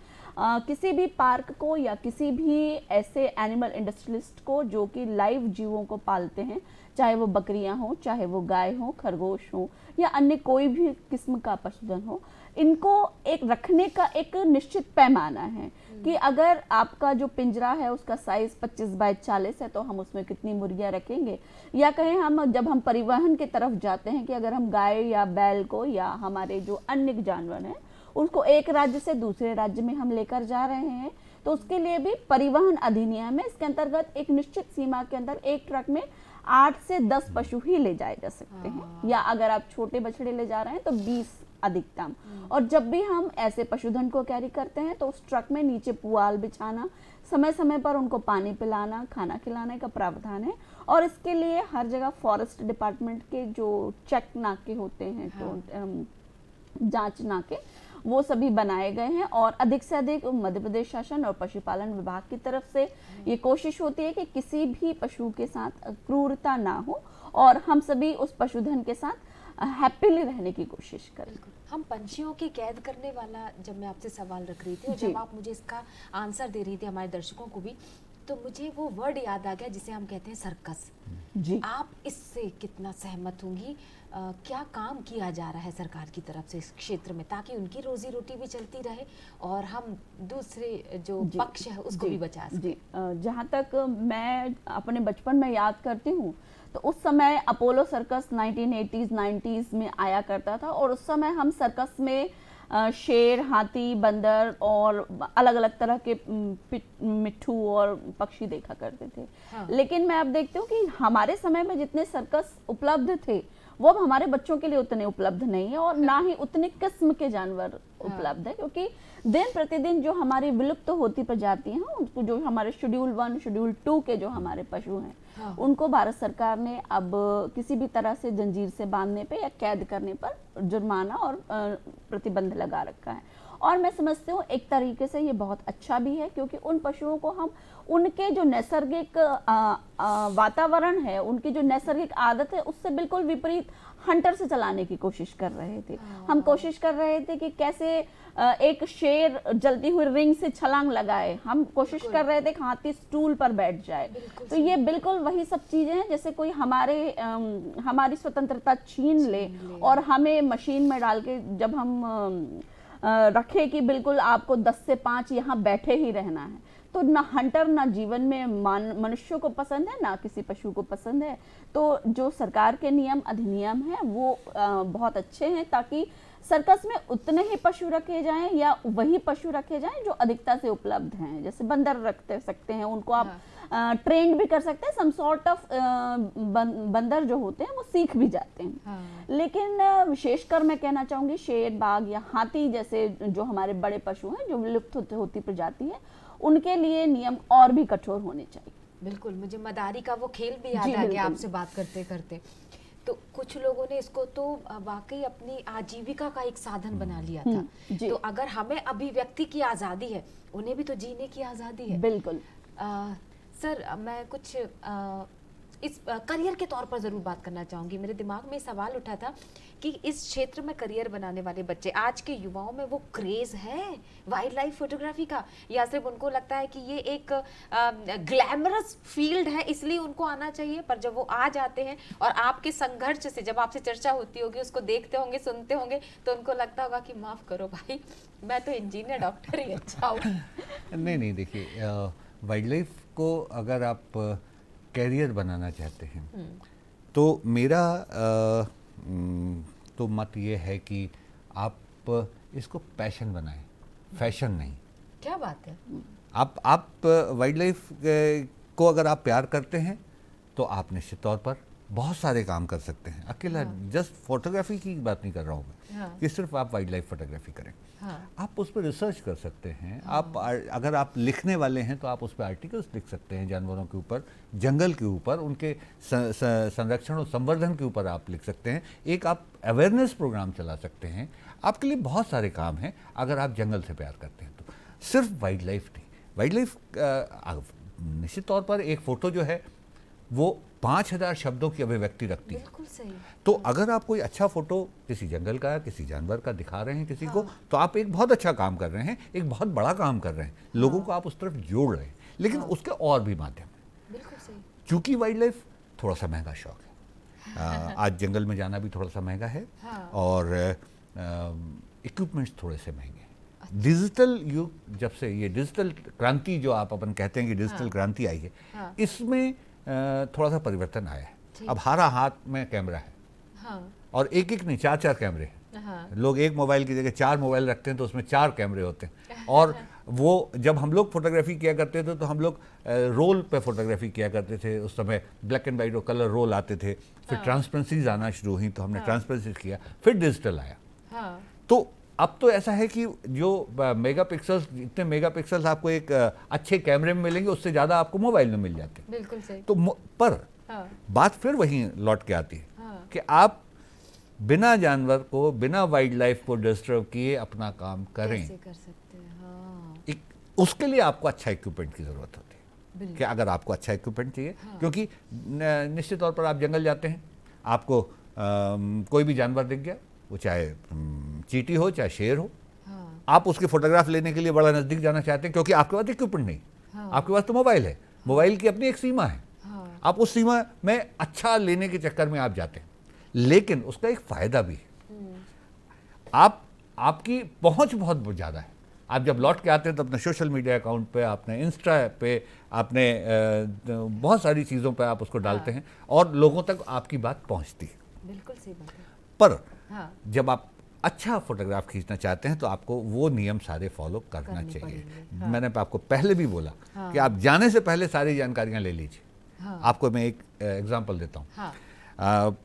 किसी भी पार्क को या किसी भी ऐसे एनिमल इंडस्ट्रियलिस्ट को जो कि लाइव जीवों को पालते हैं, चाहे वो बकरियां हो, चाहे वो गाय हो, खरगोश हो, या अन्य कोई भी किस्म का पशुधन हो, इनको एक रखने का एक निश्चित पैमाना है कि अगर आपका जो पिंजरा है उसका साइज 25 बाय 40 है तो हम उसमें कितनी मुर्गियां रखेंगे। या कहें हम जब हम परिवहन की तरफ जाते हैं कि अगर हम गाय या बैल को या हमारे जो अन्य जानवर हैं उसको एक राज्य से दूसरे राज्य में हम लेकर जा रहे हैं, तो उसके लिए भी परिवहन अधिनियम है, इसके अंतर्गत एक निश्चित सीमा के अंदर एक ट्रक में 8 से 10 पशु ही ले जाए जा सकते हैं, या अगर आप छोटे बछड़े ले जा रहे हैं तो 20 अधिकतम। और जब भी हम ऐसे पशुधन को कैरी करते हैं तो उस ट्रक में नीचे पुआल बिछाना, समय समय पर उनको पानी पिलाना, खाना खिलाने का प्रावधान है। और इसके लिए हर जगह फॉरेस्ट डिपार्टमेंट के जो चेक नाके होते हैं, तो जांच नाके, वो सभी बनाए गए हैं। और अधिक से अधिक मध्य प्रदेश शासन और पशुपालन विभाग की तरफ से ये कोशिश होती है कि किसी भी पशु के साथ क्रूरता ना हो और हम सभी उस पशुधन के साथ हैप्पीली रहने की कोशिश करें। हम पंछियों की कैद करने वाला, जब मैं आपसे सवाल रख रही थी और जब आप मुझे इसका आंसर दे रही थी हमारे दर्शकों को भी, तो मुझे वो वर्ड याद आ गया जिसे हम कहते हैं सर्कस। जी, आप इससे कितना सहमत होंगी? क्या काम किया जा रहा है सरकार की तरफ से इस क्षेत्र में ताकि उनकी रोजी रोटी भी चलती रहे और हम दूसरे जो पक्ष है उसको भी बचा सकें? जी, जहाँ तक मैं अपने बचपन में याद करती हूँ तो उस समय अपोलो सर्कस 1980s 90s में आया करता था, और उस समय हम सर्कस में शेर, हाथी, बंदर और अलग अलग तरह के मिट्ठू और पक्षी देखा करते थे। लेकिन मैं अब देखती हूँ कि हमारे समय में जितने सर्कस उपलब्ध थे वो अब हमारे बच्चों के लिए उतने उपलब्ध नहीं है, और ना ही उतने किस्म के जानवर उपलब्ध है, क्योंकि दिन प्रतिदिन जो हमारी विलुप्त होती प्रजाति हैं, उनको जो हमारे शेड्यूल 1 शेड्यूल 2 के जो हमारे पशु हैं, उनको भारत सरकार ने अब किसी भी तरह से जंजीर से बांधने पे या कैद करने पर जुर्माना और प्रतिबंध लगा रखा है। और मैं समझती हूँ एक तरीके से ये बहुत अच्छा भी है, क्योंकि उन पशुओं को हम उनके जो नैसर्गिक वातावरण है, उनकी जो नैसर्गिक आदत है, उससे बिल्कुल विपरीत हंटर से चलाने की कोशिश कर रहे थे। हम कोशिश कर रहे थे कि कैसे एक शेर जलती हुई रिंग से छलांग लगाए, हम कोशिश कर रहे थे कि हाथी स्टूल पर बैठ जाए। तो ये बिल्कुल वही सब चीजें हैं जैसे कोई हमारी स्वतंत्रता छीन ले और हमें मशीन में डाल के जब हम रखे कि बिल्कुल आपको 10 से 5 यहाँ बैठे ही रहना है। तो ना हंटर ना जीवन में मनुष्यों को पसंद है, ना किसी पशु को पसंद है। तो जो सरकार के नियम अधिनियम हैं वो बहुत अच्छे हैं, ताकि सर्कस में उतने ही पशु रखे जाएं या वही पशु रखे जाएं जो अधिकता से उपलब्ध हैं। जैसे बंदर रख सकते हैं, उनको आप ट्रेंड भी कर सकते हैं, सम सॉर्ट ऑफ बंदर जो होते हैं वो सीख भी जाते हैं। लेकिन विशेषकर मैं कहना चाहूंगी शेर, बाघ या हाथी जैसे जो हमारे बड़े पशु हैं, जो विलुप्त होती प्रजाति है, उनके लिए नियम और भी कठोर होने चाहिए। बिल्कुल, मुझे मदारी का वो खेल भी याद आ गया आपसे बात करते करते। तो कुछ लोगों ने इसको तो वाकई अपनी आजीविका का एक साधन बना लिया था। तो अगर हमें अभिव्यक्ति की आज़ादी है, उन्हें भी तो जीने की आज़ादी है। बिल्कुल। सर, मैं कुछ इस करियर के तौर पर ज़रूर बात करना चाहूँगी। मेरे दिमाग में सवाल उठा था कि इस क्षेत्र में करियर बनाने वाले बच्चे, आज के युवाओं में वो क्रेज़ है वाइल्ड लाइफ फोटोग्राफी का, या सिर्फ उनको लगता है कि ये एक ग्लैमरस फील्ड है इसलिए उनको आना चाहिए? पर जब वो आ जाते हैं और आपके संघर्ष से जब आपसे चर्चा होती होगी, उसको देखते होंगे, सुनते होंगे, तो उनको लगता होगा कि माफ़ करो भाई, मैं तो इंजीनियर डॉक्टर ही अच्छा हूँ। नहीं, देखिए, वाइल्ड लाइफ को अगर आप कैरियर बनाना चाहते हैं तो मेरा तो मत ये है कि आप इसको पैशन बनाएं, फैशन नहीं। क्या बात है। आप वाइल्ड लाइफ को अगर आप प्यार करते हैं तो आप निश्चित तौर पर बहुत सारे काम कर सकते हैं। अकेला जस्ट फोटोग्राफी की बात नहीं कर रहा हूँ मैं कि सिर्फ आप वाइल्ड लाइफ फोटोग्राफी करें। आप उस पर रिसर्च कर सकते हैं। आप अगर आप लिखने वाले हैं तो आप उस पर आर्टिकल्स लिख सकते हैं, जानवरों के ऊपर, जंगल के ऊपर, उनके संरक्षण और संवर्धन के ऊपर आप लिख सकते हैं। एक आप अवेयरनेस प्रोग्राम चला सकते हैं। आपके लिए बहुत सारे काम हैं अगर आप जंगल से प्यार करते हैं तो। सिर्फ वाइल्ड लाइफ नहीं, वाइल्ड लाइफ निश्चित तौर पर एक फ़ोटो जो है वो 5000 शब्दों की अभिव्यक्ति रखती है। बिल्कुल सही। तो अगर आप कोई अच्छा फोटो किसी जंगल का, किसी जानवर का दिखा रहे हैं किसी को, तो आप एक बहुत अच्छा काम कर रहे हैं, एक बहुत बड़ा काम कर रहे हैं, लोगों को आप उस तरफ जोड़ रहे हैं। लेकिन उसके और भी माध्यम है। बिल्कुल सही। चूंकि वाइल्ड लाइफ थोड़ा सा महंगा शौक है, आज जंगल में जाना भी थोड़ा सा महंगा है, और इक्विपमेंट्स थोड़े से महंगे हैं। डिजिटल युग, जब से ये डिजिटल क्रांति जो आप अपन कहते हैं कि डिजिटल क्रांति आई है, इसमें थोड़ा सा परिवर्तन आया है। अब हर हाथ में कैमरा है, और एक एक नहीं, 4 कैमरे हैं। लोग एक मोबाइल की जगह 4 मोबाइल रखते हैं, तो उसमें 4 कैमरे होते हैं। और वो जब हम लोग फोटोग्राफी किया करते थे तो हम लोग रोल पे फोटोग्राफी किया करते थे। उस समय ब्लैक एंड वाइट और कलर रोल आते थे, फिर ट्रांसपेरेंसीज आना शुरू हुई तो हमने ट्रांसपेरेंसी किया, फिर डिजिटल आया। तो अब तो ऐसा है कि जो मेगापिक्सल्स, जितने मेगापिक्सल्स आपको एक अच्छे कैमरे में मिलेंगे, उससे ज़्यादा आपको मोबाइल में मिल जाते हैं। बिल्कुल सही। तो पर बात फिर वहीं लौट के आती है कि आप बिना जानवर को, बिना वाइल्ड लाइफ को डिस्टर्ब किए अपना काम करें। कैसे कर सकते हैं? उसके लिए आपको अच्छा इक्विपमेंट की ज़रूरत होती है। कि अगर आपको अच्छा इक्विपमेंट चाहिए, क्योंकि निश्चित तौर पर आप जंगल जाते हैं, आपको कोई भी जानवर दिख गया, वो चाहे चींटी हो चाहे शेर हो, आप उसके फोटोग्राफ लेने के लिए बड़ा नज़दीक जाना चाहते हैं, क्योंकि आपके पास इक्विपमेंट नहीं, आपके पास तो मोबाइल है। मोबाइल की अपनी एक सीमा है, आप उस सीमा में अच्छा लेने के चक्कर में आप जाते हैं। लेकिन उसका एक फ़ायदा भी है, आपकी पहुंच बहुत ज़्यादा है। आप जब लौट के आते हैं तो अपने सोशल मीडिया अकाउंट पे, आपने इंस्टा पे, आपने बहुत सारी चीज़ों पे आप उसको डालते हैं, और लोगों तक आपकी बात पहुंचती है। बिल्कुल सही बात है। पर जब आप अच्छा फोटोग्राफ खींचना चाहते हैं तो आपको वो नियम सारे फॉलो करना चाहिए। मैंने आपको पहले भी बोला कि आप जाने से पहले सारी जानकारियां ले लीजिए। आपको मैं एक एग्जांपल देता हूँ।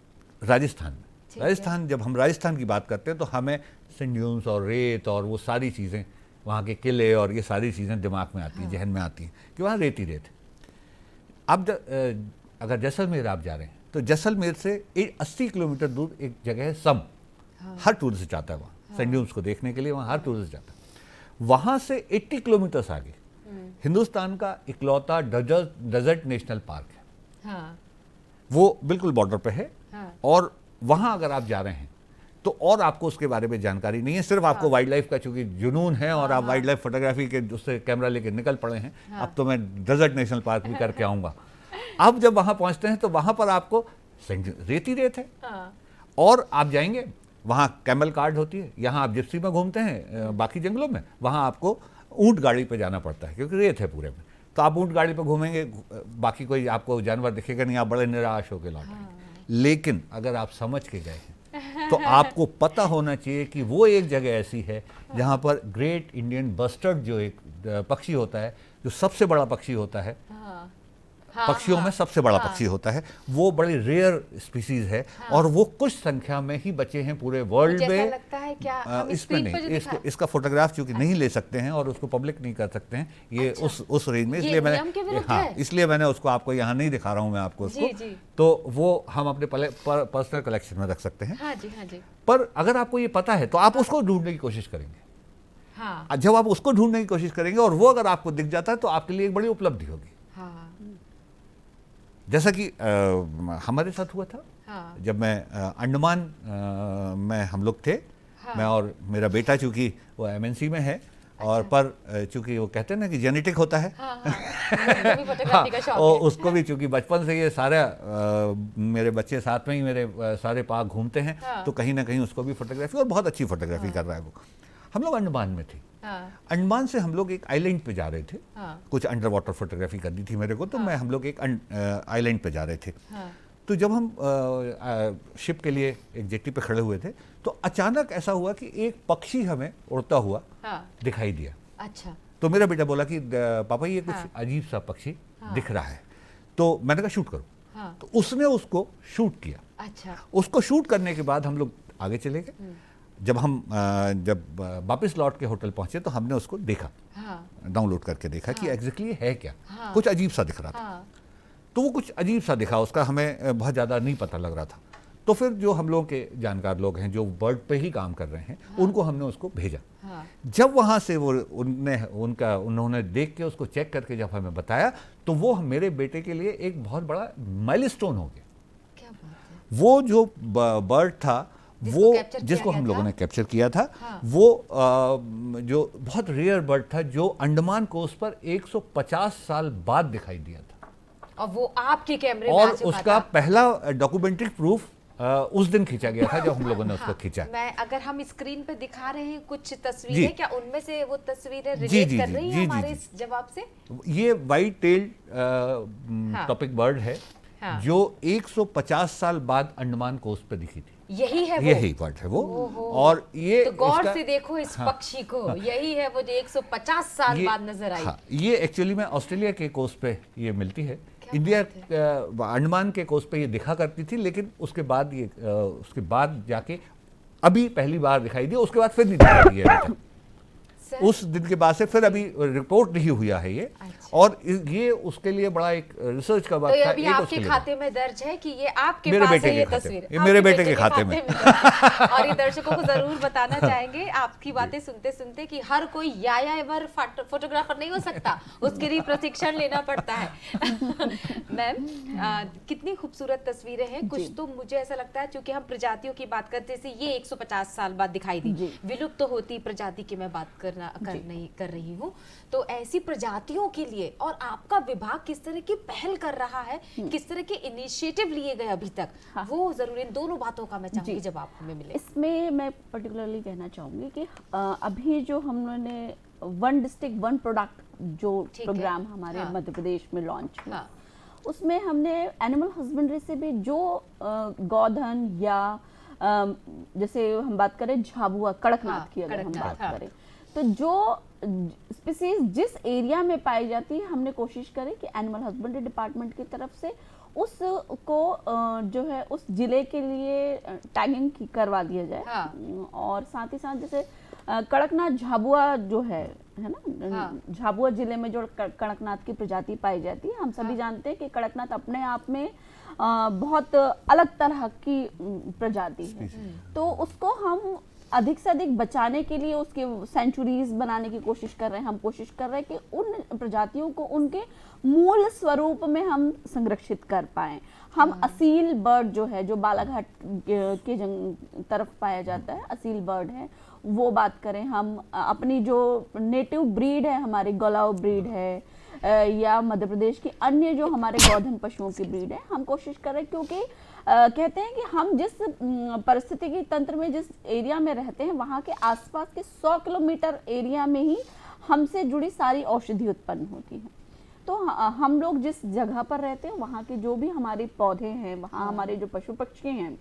राजस्थान में राजस्थान, जब हम राजस्थान की बात करते हैं तो हमें सैंड ड्यून्स और रेत और वो सारी चीज़ें, वहाँ के किले और ये सारी चीज़ें दिमाग में आती हैं, जहन में आती हैं कि वहाँ रेत ही रेत है। अब अगर जैसलमेर आप जा रहे हैं तो जैसलमेर से 80 किलोमीटर दूर एक जगह है सम। हर टूरिस्ट जाता है वहाँ सैंड ड्यून्स को देखने के लिए, वहाँ हर टूरिस्ट जाता है। वहाँ से 80 किलोमीटर आगे हिंदुस्तान का इकलौता डेजर्ट नेशनल पार्क है। वो बिल्कुल बॉर्डर पे है। और वहाँ अगर आप जा रहे हैं तो और आपको उसके बारे में जानकारी नहीं है, सिर्फ आपको वाइल्ड लाइफ का चूंकि जुनून है और आप वाइल्ड लाइफ फोटोग्राफी के उससे कैमरा लेके निकल पड़े हैं, अब तो मैं डेजर्ट नेशनल पार्क भी करके आऊँगा। अब जब वहाँ पहुँचते हैं तो वहाँ पर आपको रेत ही रेत है। और आप जाएंगे, वहाँ कैमल कार्ड होती है, यहाँ आप जिप्सी में घूमते हैं बाकी जंगलों में, वहाँ आपको ऊँट गाड़ी पे जाना पड़ता है क्योंकि रेत है पूरे में। तो आप ऊँट गाड़ी पे घूमेंगे, बाकी कोई आपको जानवर दिखेगा नहीं, आप बड़े निराश होकर लौटेंगे। लेकिन अगर आप समझ के गए हैं तो आपको पता होना चाहिए कि वो एक जगह ऐसी है जहाँ पर ग्रेट इंडियन बस्टर्ड जो एक पक्षी होता है, जो सबसे बड़ा पक्षी होता है, पक्षियों में सबसे बड़ा पक्षी होता है, वो बड़ी रेयर स्पीसीज है। और वो कुछ संख्या में ही बचे हैं पूरे वर्ल्ड में। लगता है क्या हम इसमें नहीं, इसका फोटोग्राफ चूंकि नहीं ले सकते हैं और उसको पब्लिक नहीं कर सकते हैं, ये उस रेंज में, इसलिए मैंने इसलिए मैंने उसको आपको यहाँ नहीं दिखा रहा हूँ मैं आपको उसको। तो वो हम अपने पर्सनल कलेक्शन में रख सकते हैं। पर अगर आपको ये पता है तो आप उसको ढूंढने की कोशिश करेंगे। जब आप उसको ढूंढने की कोशिश करेंगे और वो अगर आपको दिख जाता है तो आपके लिए एक बड़ी उपलब्धि होगी। जैसा कि हमारे साथ हुआ था जब मैं अंडमान में हम लोग थे, मैं और मेरा बेटा, चूंकि वो MNC में है और पर चूंकि वो कहते हैं ना कि जेनेटिक होता है, और उसको भी चूंकि बचपन से ये सारा मेरे बच्चे साथ में ही मेरे सारे पार्क घूमते हैं, तो कहीं ना कहीं उसको भी फोटोग्राफी, और बहुत अच्छी फोटोग्राफी कर रहा है वो। हम लोग अंडमान में थे। अंडमान से हम लोग एक आइलैंड पे जा रहे थे। कुछ अंडर वाटर फोटोग्राफी करनी थी मेरे को, तो हम लोग एक आइलैंड पे जा रहे थे। तो जब हम शिप के लिए एक जेट्टी पे खड़े हुए थे तो अचानक ऐसा हुआ कि एक पक्षी हमें उड़ता हुआ दिखाई दिया। अच्छा। तो मेरा बेटा बोला कि पापा ये कुछ अजीब सा पक्षी दिख रहा है। तो मैंने कहा शूट करो। तो उसने उसको शूट किया। अच्छा। उसको शूट करने के बाद हम लोग आगे चले गए। जब वापस लौट के होटल पहुंचे तो हमने उसको देखा, डाउनलोड करके देखा कि एग्जैक्टली है क्या। कुछ अजीब सा दिख रहा था। तो वो कुछ अजीब सा दिखा, उसका हमें बहुत ज़्यादा नहीं पता लग रहा था। तो फिर जो हम लोग के जानकार लोग हैं जो बर्ड पे ही काम कर रहे हैं, उनको हमने उसको भेजा। जब वहाँ से वो उन्होंने देख के उसको चेक करके जब हमें बताया तो वो मेरे बेटे के लिए एक बहुत बड़ा माइलस्टोन हो गया। क्या बात है। वो जो बर्ड था वो जिसको हम लोगों ने कैप्चर किया था, वो जो बहुत रेयर बर्ड था, जो अंडमान कोस्ट पर 150 साल बाद दिखाई दिया था। और वो आपके कैमरे में और उसका पहला डॉक्यूमेंट्री प्रूफ उस दिन खींचा गया था जब हम लोगों ने उसको खींचा। मैं अगर हम स्क्रीन पे दिखा रहे हैं कुछ तस्वीरें, क्या उनमें से वो तस्वीरें रिलेट कर रही हैं हमारे इस जवाब से? ये वाइट टेल टॉपिक बर्ड है जो 150 साल बाद अंडमान कोस्ट पे दिखी थी। यही है वो? यही बर्ड है वो। और ये तो गौर से देखो इस पक्षी को, यही है वो जो 150 साल बाद नजर आई। ये एक्चुअली में ऑस्ट्रेलिया के कोस्ट पे ये मिलती है। इंडिया अंडमान के कोस्ट पे ये दिखा करती थी, लेकिन उसके बाद जाके अभी पहली बार दिखाई दी, उसके बाद फिर नहीं दिखाई दी है। उस दिन के बाद से फिर अभी रिपोर्ट नहीं हुआ है ये। अच्छा। और ये उसके लिए बड़ा एक रिसर्च का बात था। तो अभी आपके खाते में दर्ज है कि ये आपके मेरे पास बेटे है ये के तस्वीर? ये मेरे बेटे के खाते में। और ये दर्शकों को जरूर बताना चाहेंगे आपकी बातें सुनते सुनते कि हर कोई यायावर फोटोग्राफर नहीं हो सकता, उसके लिए प्रशिक्षण लेना पड़ता है। मैम कितनी खूबसूरत तस्वीरें हैं। कुछ तो मुझे ऐसा लगता है क्योंकि हम प्रजातियों की बात करते थे, ये 150 साल बाद दिखाई दी। विलुप्त तो होती प्रजाति की मैं बात कर रही हूँ। तो ऐसी प्रजातियों के लिए और आपका विभाग किस तरह की पहल कर रहा है, किस तरह के इनिशिएटिव लिए गए अभी तक, वो जरूर इन दोनों बातों का मैं चाहूंगी जवाब हमें मिले। इसमें मैं पर्टिकुलरली कहना चाहूंगी कि अभी जो हमने वन डिस्ट्रिक्ट वन प्रोडक्ट जो प्रोग्राम हमारे मध्य प्रदेश में लॉन्च हुआ, उसमें हमने एनिमल हस्बेंड्री से भी जो गौधन या जैसे हम बात करें झाबुआ कड़कनाथ की अगर हम बात करें, तो जो स्पीसीज जिस एरिया में पाई जाती है, हमने कोशिश करी कि एनिमल हस्बेंड्री डिपार्टमेंट की तरफ से उसको जो है उस जिले के लिए टैगिंग करवा दिया जाए। हाँ। और साथ ही साथ जैसे कड़कनाथ झाबुआ जो है ना, हाँ। झाबुआ जिले में जो कड़कनाथ की प्रजाति पाई जाती है, हम सभी जानते हैं कि कड़कनाथ अपने आप में बहुत अलग तरह की प्रजाति है, तो उसको हम अधिक से अधिक बचाने के लिए उसके सेंचुरीज बनाने की कोशिश कर रहे हैं। हम कोशिश कर रहे हैं कि उन प्रजातियों को उनके मूल स्वरूप में हम संरक्षित कर पाएं। हम असील बर्ड जो है, जो बालाघाट के तरफ पाया जाता है, असील बर्ड है, वो बात करें। हम अपनी जो नेटिव ब्रीड है, हमारी गौलाव ब्रीड है, या मध्य प्रदेश की अन्य जो हमारे गौधन पशुओं की ब्रीड है, हम कोशिश करें, क्योंकि कहते हैं कि हम जिस परिस्थितिकी तंत्र में, जिस एरिया में रहते हैं, वहाँ के आसपास के 100 किलोमीटर एरिया में ही हमसे जुड़ी सारी औषधि उत्पन्न होती है। तो हम लोग जिस जगह पर रहते हैं, वहाँ के जो भी हमारे पौधे हैं, वहाँ हमारे जो पशु पक्षी हैं,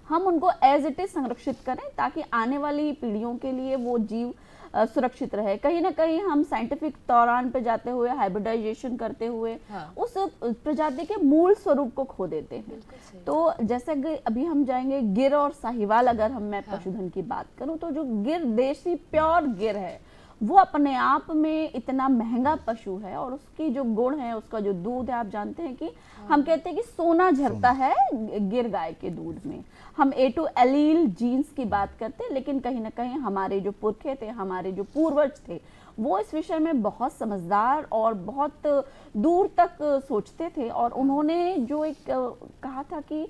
हम उनको एज इट इज संरक्षित करें, ताकि आने वाली पीढ़ियों के लिए वो जीव सुरक्षित रहे। कहीं ना कहीं हम साइंटिफिक दौरान पे जाते हुए, हाइब्रिडाइजेशन करते हुए उस प्रजाति के मूल स्वरूप को खो देते हैं। तो जैसे कि अभी हम जाएंगे गिर और साहिवाल, अगर मैं पशुधन की बात करूं, तो जो गिर देसी प्योर गिर है, वो अपने आप में इतना महंगा पशु है, और उसकी जो गुण है, उसका जो दूध है, आप जानते हैं कि हम कहते हैं कि सोना झरता है गिर गाय के दूध में। हम A2 एलील जीन्स की बात करते हैं, लेकिन कहीं ना कहीं हमारे जो पुरखे थे, हमारे जो पूर्वज थे, वो इस विषय में बहुत समझदार और बहुत दूर तक सोचते थे। और उन्होंने जो एक कहा था कि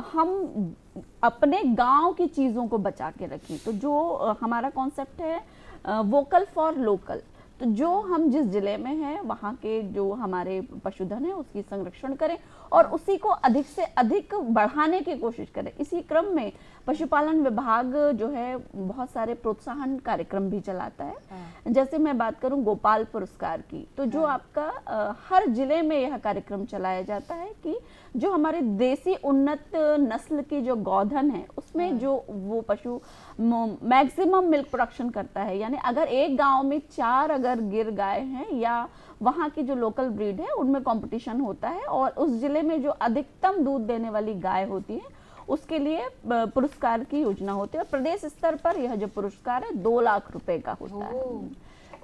हम अपने गांव की चीज़ों को बचा के रखें। तो जो हमारा कॉन्सेप्ट है वोकल फॉर लोकल, तो जो हम जिस जिले में हैं, वहाँ के जो हमारे पशुधन है, उसकी संरक्षण करें और उसी को अधिक से अधिक बढ़ाने की कोशिश करें। इसी क्रम में पशुपालन विभाग जो है बहुत सारे प्रोत्साहन कार्यक्रम भी चलाता है। जैसे मैं बात करूं गोपाल पुरस्कार की, तो जो आपका हर जिले में यह कार्यक्रम चलाया जाता है कि जो हमारे देसी उन्नत नस्ल की जो गौधन है, उसमें जो वो पशु मैक्सिमम मिल्क प्रोडक्शन करता है, यानी अगर एक गांव में 4 अगर गिर गाय हैं, या वहाँ की जो लोकल ब्रीड है, उनमें कंपटीशन होता है, और उस जिले में जो अधिकतम दूध देने वाली गाय होती है, उसके लिए पुरस्कार की योजना होती है। और प्रदेश स्तर पर यह जो पुरस्कार है 2 लाख रुपए का होता है।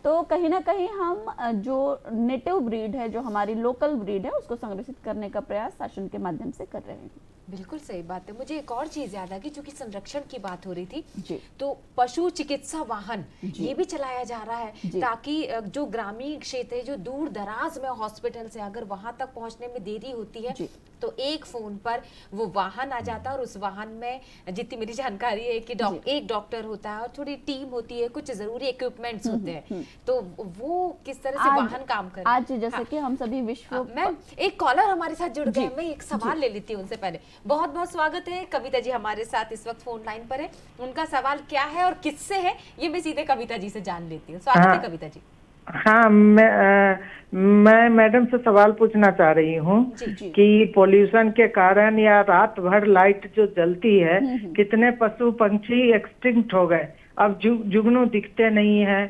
तो कहीं ना कहीं हम जो नेटिव ब्रीड है, जो हमारी लोकल ब्रीड है, उसको संरक्षित करने का प्रयास शासन के माध्यम से कर रहे हैं। बिल्कुल सही बात है। मुझे एक और चीज याद आ गई, चूंकि संरक्षण की बात हो रही थी जी। तो पशु चिकित्सा वाहन ये भी चलाया जा रहा है, ताकि जो ग्रामीण क्षेत्र है, जो दूर दराज में हॉस्पिटल से अगर वहां तक पहुंचने में देरी होती है, तो एक फोन पर वो वाहन आ जाता है, और उस वाहन में जितनी मेरी जानकारी है कि एक डॉक्टर होता है और थोड़ी टीम होती है, कुछ जरूरी इक्विपमेंट्स होते हैं। तो वो किस तरह से वाहन काम कर आज जैसे कि हम सभी विश्व मैम, एक कॉलर हमारे साथ जुड़ गए, मैं एक सवाल ले लेती हूँ उनसे पहले। बहुत बहुत स्वागत है, कविता जी हमारे साथ इस वक्त फोन लाइन पर है। उनका सवाल क्या है और किससे है, ये मैं सीधे कविता जी से जान लेती हूँ। स्वागत है कविता जी। हाँ, मैं मैडम से सवाल पूछना चाह रही हूँ कि पोल्यूशन के कारण या रात भर लाइट जो जलती है, कितने पशु पंछी एक्सटिंक्ट हो गए, अब जुगनू दिखते नहीं है,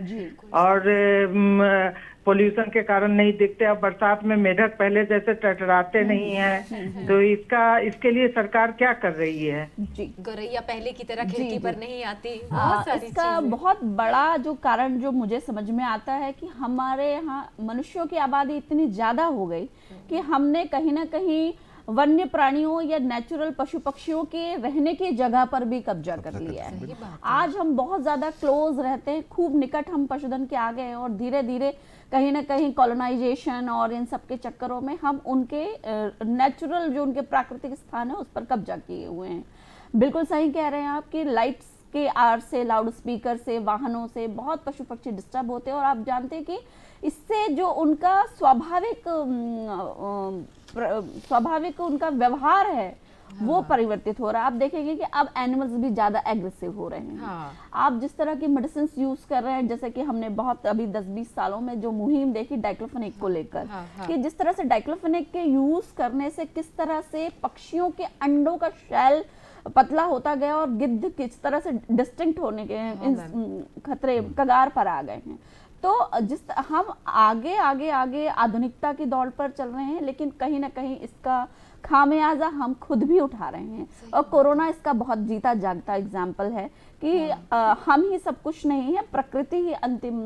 और पोल्यूशन के कारण नहीं दिखते। अब बरसात में मेढक पहले जैसे टटराते नहीं है। तो इसके लिए सरकार क्या कर रही है? जी, गौरैया पहले की तरह खिड़की पर नहीं आती। बहुत सारी इसका बहुत बड़ा जो कारण जो मुझे समझ में आता है कि हमारे यहाँ मनुष्यों की आबादी इतनी ज्यादा हो गई कि हमने कहीं ना कहीं वन्य प्राणियों या नेचुरल पशु पक्षियों के रहने की जगह पर भी कब्जा कर लिया है। आज हम बहुत ज्यादा क्लोज रहते हैं, खूब निकट हम पशुधन के आ गए हैं, और धीरे धीरे कहीं ना कहीं कॉलोनाइजेशन और इन सब के चक्करों में हम उनके नेचुरल जो उनके प्राकृतिक स्थान है, उस पर कब्जा किए हुए हैं। बिल्कुल सही कह रहे हैं आप कि लाइट्स के आर से, लाउड स्पीकर से, वाहनों से बहुत पशु पक्षी डिस्टर्ब होते हैं, और आप जानते हैं कि इससे जो उनका स्वाभाविक उनका व्यवहार है, वो परिवर्तित हो रहा है। आप देखेंगे कि अब एनिमल्स भी ज्यादा एग्रेसिव हो रहे हैं। आप जिस तरह की मेडिसिन यूज कर रहे हैं, जैसे कि हमने बहुत अभी 10-20 सालों में जो मुहिम देखी डाइक्लोफेनेक को लेकर, कि जिस तरह से डाइक्लोफेनेक के यूज करने से किस तरह से पक्षियों के अंडों का शेल पतला होता गया, और गिद्ध किस तरह से डिस्टिंक्ट होने के खतरे कगार पर आ गए हैं। तो हम आगे आगे आगे आधुनिकता की दौड़ पर चल रहे हैं, लेकिन कहीं ना कहीं इसका खामियाजा हम खुद भी उठा रहे हैं। और कोरोना इसका बहुत जीता जागता एग्जाम्पल है कि हम ही सब कुछ नहीं है, प्रकृति ही अंतिम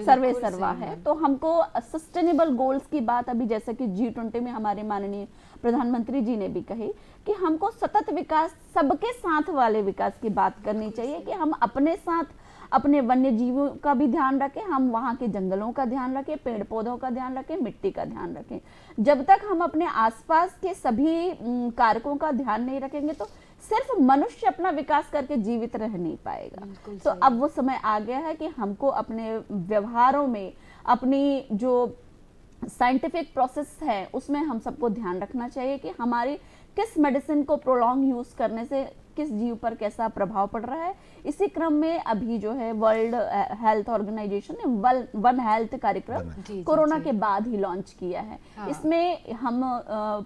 सर्वे सर्वा है। तो हमको सस्टेनेबल गोल्स की बात अभी जैसे कि G20 में हमारे माननीय प्रधानमंत्री जी ने भी कही कि हमको सतत विकास, सबके साथ वाले विकास की बात करनी चाहिए, कि हम अपने साथ अपने वन्य जीवों का भी ध्यान रखें, हम वहाँ के जंगलों का ध्यान रखें, पेड़ पौधों का ध्यान रखें, मिट्टी का ध्यान रखें। जब तक हम अपने आसपास के सभी कारकों का ध्यान नहीं रखेंगे तो सिर्फ मनुष्य अपना विकास करके जीवित रह नहीं पाएगा। तो अब वो समय आ गया है कि हमको अपने व्यवहारों में, अपनी जो साइंटिफिक प्रोसेस है उसमें हम सबको ध्यान रखना चाहिए कि हमारी किस मेडिसिन को प्रोलॉन्ग यूज करने से किस जीव पर कैसा प्रभाव पड़ रहा है। इसी क्रम में अभी जो है वर्ल्ड हेल्थ ऑर्गेनाइजेशन ने वन हेल्थ कार्यक्रम कोरोना के बाद ही लॉन्च किया है। इसमें हम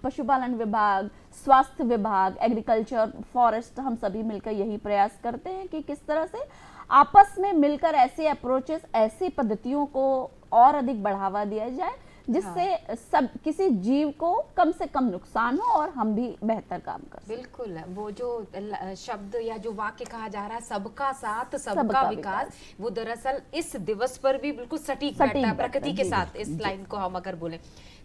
पशुपालन विभाग, स्वास्थ्य विभाग, एग्रीकल्चर, फॉरेस्ट, हम सभी मिलकर यही प्रयास करते हैं कि किस तरह से आपस में मिलकर ऐसे अप्रोचेस, ऐसी पद्धतियों को और अधिक बढ़ावा दिया जाए जिससे सब किसी जीव को कम से कम नुकसान हो और हम भी बेहतर काम कर सकें। बिल्कुल, वो जो शब्द या जो वाक्य कहा जा रहा है, सबका साथ सबका विकास, वो दरअसल इस दिवस पर भी बिल्कुल सटीक बैठता है प्रकृति के साथ। इस लाइन को हम अगर बोलें,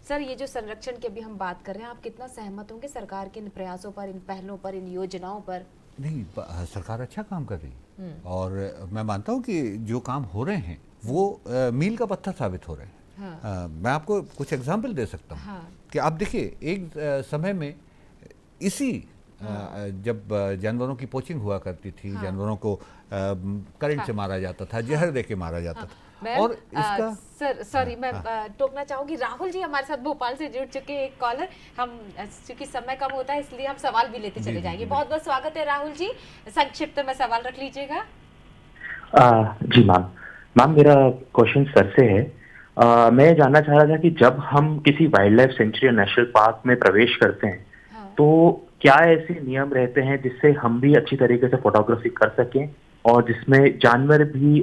सर ये जो संरक्षण की अभी हम बात कर रहे हैं, आप कितना सहमत होंगे सरकार के इन प्रयासों पर, इन पहलों पर, इन योजनाओं पर? नहीं, सरकार अच्छा काम कर रही है और मैं मानता हूँ कि जो काम हो रहे हैं वो मील का पत्थर साबित हो रहे हैं। मैं आपको कुछ एग्जाम्पल दे सकता हूँ कि आप देखिए, एक समय में इसी जब जानवरों की पोचिंग हुआ करती थी, जानवरों को करंट से मारा जाता था, जहर देके मारा जाता था। और इसका सर सॉरी, मैं टोकना चाहूंगी, राहुल जी हमारे साथ भोपाल से जुड़ चुके एक कॉलर। हम क्योंकि समय कम होता है इसलिए हम सवाल भी लेते चले जाएंगे। बहुत बहुत स्वागत है राहुल जी, संक्षिप्त में सवाल रख लीजिएगा। जी मैम, मेरा क्वेश्चन सर से है। मैं जानना चाह रहा था कि जब हम किसी वाइल्ड लाइफ सेंचुरी या नेशनल पार्क में प्रवेश करते हैं तो क्या ऐसे नियम रहते हैं जिससे हम भी अच्छी तरीके से फोटोग्राफी कर सकें और जिसमें जानवर भी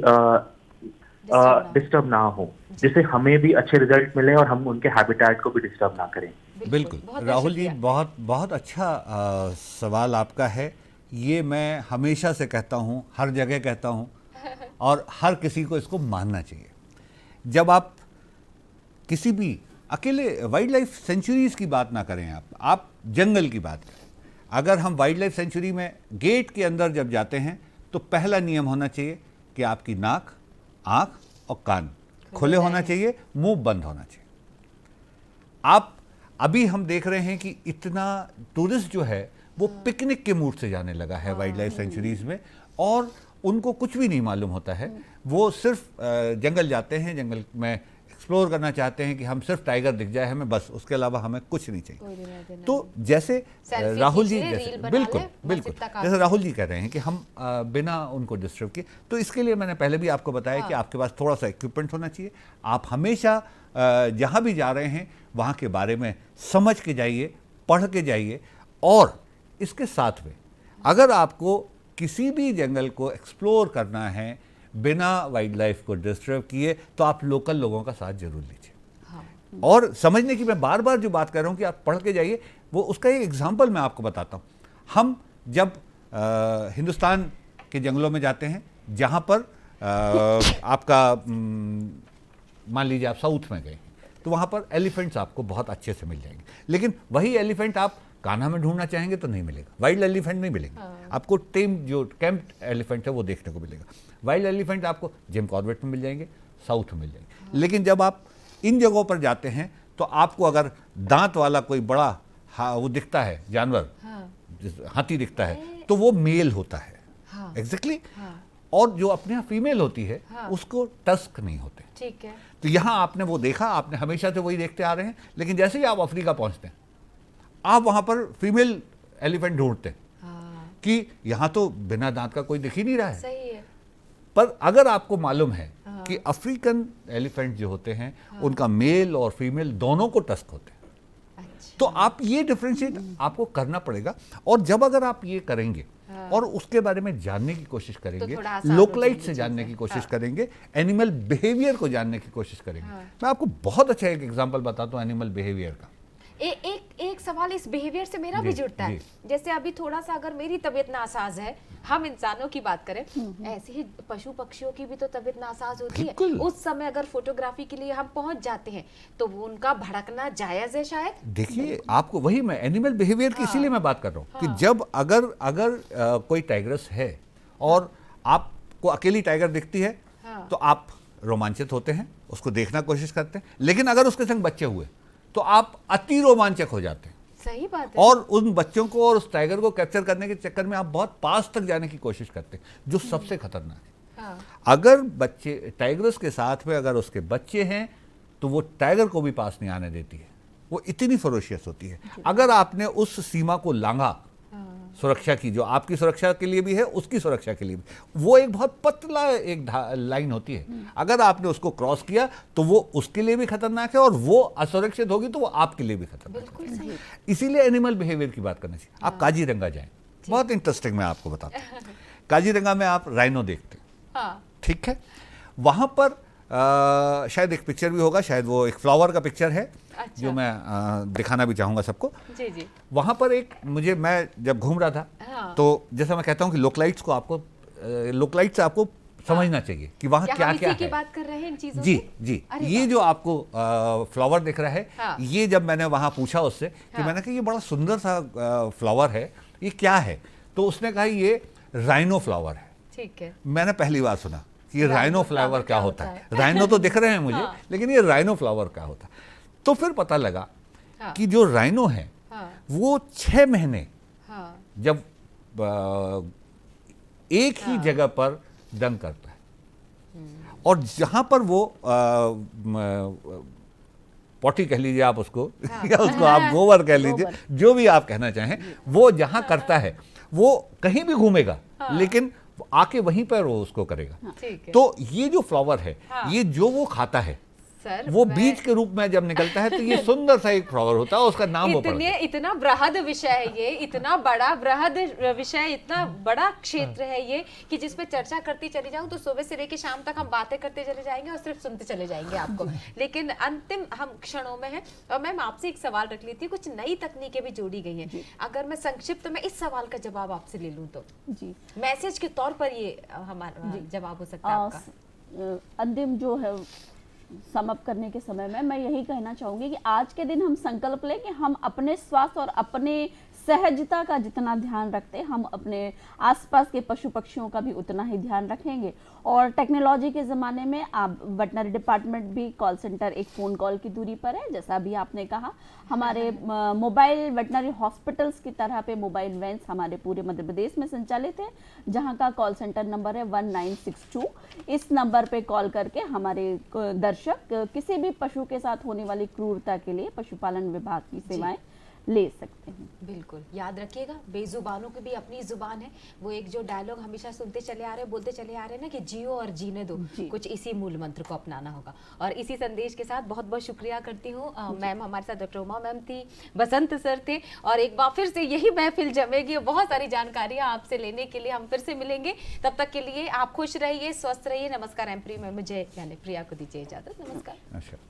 डिस्टर्ब ना हो, जिससे हमें भी अच्छे रिजल्ट मिले और हम उनके हैबिटेट को भी डिस्टर्ब ना करें? बिल्कुल राहुल जी, बहुत बहुत अच्छा सवाल आपका है। ये मैं हमेशा से कहता हूँ, हर जगह कहता हूँ और हर किसी को इसको मानना चाहिए। जब आप किसी भी अकेले वाइल्ड लाइफ सेंचुरीज की बात ना करें, आप जंगल की बात करें। अगर हम वाइल्ड लाइफ सेंचुरी में गेट के अंदर जब जाते हैं तो पहला नियम होना चाहिए कि आपकी नाक, आंख और कान खुले होना चाहिए, मुंह बंद होना चाहिए। आप अभी हम देख रहे हैं कि इतना टूरिस्ट जो है वो पिकनिक के मूड से जाने लगा है वाइल्ड लाइफ सेंचुरीज में, और उनको कुछ भी नहीं मालूम होता है। वो सिर्फ जंगल जाते हैं, जंगल में एक्सप्लोर करना चाहते हैं कि हम सिर्फ टाइगर दिख जाए हमें, बस उसके अलावा हमें कुछ नहीं चाहिए। तो जैसे राहुल जी, जैसे बिल्कुल बिल्कुल जैसे राहुल जी कह रहे हैं कि हम बिना उनको डिस्टर्ब किए, तो इसके लिए मैंने पहले भी आपको बताया कि आपके पास थोड़ा सा इक्विपमेंट होना चाहिए। आप हमेशा जहाँ भी जा रहे हैं वहाँ के बारे में समझ के जाइए, पढ़ के जाइए। और इसके साथ में अगर आपको किसी भी जंगल को एक्सप्लोर करना है बिना वाइल्ड लाइफ को डिस्टर्ब किए, तो आप लोकल लोगों का साथ जरूर लीजिए। और समझने की मैं बार बार जो बात कर रहा हूँ कि आप पढ़ के जाइए, वो उसका एक एग्जाम्पल मैं आपको बताता हूँ। हम जब हिंदुस्तान के जंगलों में जाते हैं जहाँ पर आपका मान लीजिए आप साउथ में गए, तो वहाँ पर एलिफेंट्स आपको बहुत अच्छे से मिल जाएंगे। लेकिन वही एलिफेंट आप कान्हा में ढूंढना चाहेंगे तो नहीं मिलेगा, वाइल्ड एलिफेंट नहीं मिलेंगे। आपको टेम जो कैंप्ड एलिफेंट है वो देखने को मिलेगा। वाइल्ड एलिफेंट आपको जिम कॉर्बेट में मिल जाएंगे, साउथ में मिल जाएंगे। लेकिन जब आप इन जगहों पर जाते हैं तो आपको अगर दांत वाला कोई बड़ा वो दिखता है जानवर, हाथी दिखता है, तो वो मेल होता है एग्जैक्टली। और जो अपने यहाँ फीमेल होती है उसको टस्क नहीं होते। ठीक है। तो यहाँ आपने वो देखा, आपने हमेशा से वही देखते आ रहे हैं। लेकिन जैसे ही आप अफ्रीका पहुंचते हैं, आप वहां पर फीमेल एलिफेंट ढूंढते हैं कि यहाँ तो बिना दांत का कोई दिख ही नहीं रहा है। सही है। पर अगर आपको मालूम है कि अफ्रीकन एलिफेंट जो होते हैं उनका मेल और फीमेल दोनों को टस्क होते हैं, तो आप ये डिफरेंशिएट आपको करना पड़ेगा। और जब अगर आप ये करेंगे और उसके बारे में जानने की कोशिश करेंगे, थोड़ा आसान हो लोकलाइट जाएगी से जानने चीज़ें। की कोशिश करेंगे, एनिमल बिहेवियर को जानने की कोशिश करेंगे। मैं आपको बहुत अच्छा एक एग्जांपल बताता हूँ एनिमल बिहेवियर का। एक सवाल इस बिहेवियर से मेरा भी जी, जुड़ता है। जैसे अभी थोड़ा सा अगर मेरी तबीयत नासाज है, हम इंसानों की बात करें, ऐसे ही पशु पक्षियों की भी तो तबीयत नासाज होती है। बिल्कुल। उस समय अगर फोटोग्राफी के लिए हम पहुंच जाते हैं तो वो उनका भड़कना जायज है शायद। देखिए, आपको वही मैं एनिमल बिहेवियर की इसीलिए मैं बात कर रहा हूँ कि जब अगर कोई टाइग्रेस है और आपको अकेली टाइगर दिखती है तो आप रोमांचित होते हैं, उसको देखना कोशिश करते हैं, लेकिन अगर उसके संग बच्चे हुए तो आप अति रोमांचक हो जाते हैं। सही बात है। और उन बच्चों को और उस टाइगर को कैप्चर करने के चक्कर में आप बहुत पास तक जाने की कोशिश करते हैं, जो सबसे खतरनाक है। अगर बच्चे टाइगर्स के साथ में अगर उसके बच्चे हैं तो वो टाइगर को भी पास नहीं आने देती है, वो इतनी फरोशियस होती है। अगर आपने उस सीमा को लांघा सुरक्षा की, जो आपकी सुरक्षा के लिए भी है उसकी सुरक्षा के लिए भी, वो एक बहुत पतला एक लाइन होती है, अगर आपने उसको क्रॉस किया तो वो उसके लिए भी खतरनाक है और वो असुरक्षित होगी तो वो आपके लिए भी खतरनाक है। इसीलिए एनिमल बिहेवियर की बात करना चाहिए। आप काजीरंगा जाएं, बहुत इंटरेस्टिंग, मैं आपको बताता हूँ। काजीरंगा में आप राइनो देखते हैं, ठीक है, वहां पर शायद एक पिक्चर भी होगा, शायद वो एक फ्लावर का पिक्चर है। अच्छा। जो मैं दिखाना भी चाहूंगा सबको। जी जी। वहां पर एक मैं जब घूम रहा था तो जैसा मैं कहता हूं कि लोकलाइट्स से आपको समझना चाहिए कि वहां क्या क्या की है। बात कर रहे हैं इन चीजों जी की? जी। ये जो आपको फ्लावर दिख रहा है, ये जब मैंने वहां पूछा उससे कि मैंने कहा ये बड़ा सुंदर सा फ्लावर है, ये क्या है, तो उसने कहा ये राइनो फ्लावर है। ठीक है। मैंने पहली बार सुना कि ये राइनो फ्लावर क्या होता है। राइनो तो दिख रहे हैं मुझे, लेकिन ये राइनो फ्लावर क्या होता है। तो फिर पता लगा कि जो राइनो है वो 6 महीने जब एक ही जगह पर डंग करता है और जहां पर वो पॉटी कह लीजिए आप उसको या उसको आप गोबर कह लीजिए, जो भी आप कहना चाहें, वो जहां करता है वो कहीं भी घूमेगा, लेकिन आके वहीं पर वो उसको करेगा। तो ये जो फ्लावर है, ये जो वो खाता है सर, वो बीज के रूप में जब निकलता है तो ये सुंदर सा एक फ्लावर होता है, उसका नाम वो पड़ता है। इतना बृहद विषय है ये, इतना बड़ा बृहद विषय, इतना बड़ा क्षेत्र है ये कि जिस पे चर्चा करती चली जाऊं तो सुबह से लेकर शाम तक हम बातें करते चले जाएंगे और सिर्फ सुनते चले जाएंगे आपको। लेकिन अंतिम हम क्षणों में हैं और मैम आपसे एक सवाल रख ली थी, कुछ नई तकनीकें भी जोड़ी गई हैं, अगर मैं संक्षिप्त में इस सवाल का जवाब आपसे ले लूं तो जी मैसेज के तौर पर ये हमारा जवाब हो सकता है आपका। अंतिम जो है समअप करने के समय में मैं यही कहना चाहूंगी कि आज के दिन हम संकल्प लें कि हम अपने स्वास्थ्य और अपने सहजता का जितना ध्यान रखते हैं, हम अपने आसपास के पशु पक्षियों का भी उतना ही ध्यान रखेंगे। और टेक्नोलॉजी के ज़माने में आप वेटनरी डिपार्टमेंट भी कॉल सेंटर एक फ़ोन कॉल की दूरी पर है, जैसा अभी आपने कहा। हमारे मोबाइल वेटनरी हॉस्पिटल्स की तरह पे मोबाइल वैन्स हमारे पूरे मध्य प्रदेश में संचालित है, जहां का कॉल सेंटर नंबर है 1962। इस नंबर पे कॉल करके हमारे दर्शक किसी भी पशु के साथ होने वाली क्रूरता के लिए पशुपालन विभाग की सेवाएं ले सकते हैं। बिल्कुल याद रखिएगा, बेजुबानों की भी अपनी जुबान है। वो एक जो डायलॉग हमेशा सुनते चले आ रहे हैं, बोलते चले आ रहे हैं ना कि जियो और जीने दो, कुछ इसी मूल मंत्र को अपनाना होगा। और इसी संदेश के साथ बहुत बहुत शुक्रिया करती हूँ मैम, हमारे साथ डॉक्टर उमा मैम थी, बसंत सर थे, और एक बार फिर से यही महफिल जमेगी और बहुत सारी जानकारियाँ आपसे लेने के लिए हम फिर से मिलेंगे। तब तक के लिए आप खुश रहिए, स्वस्थ रहिए। नमस्कार। एम प्री में मुझे यानी प्रिया को दीजिए इजाजत। नमस्कार।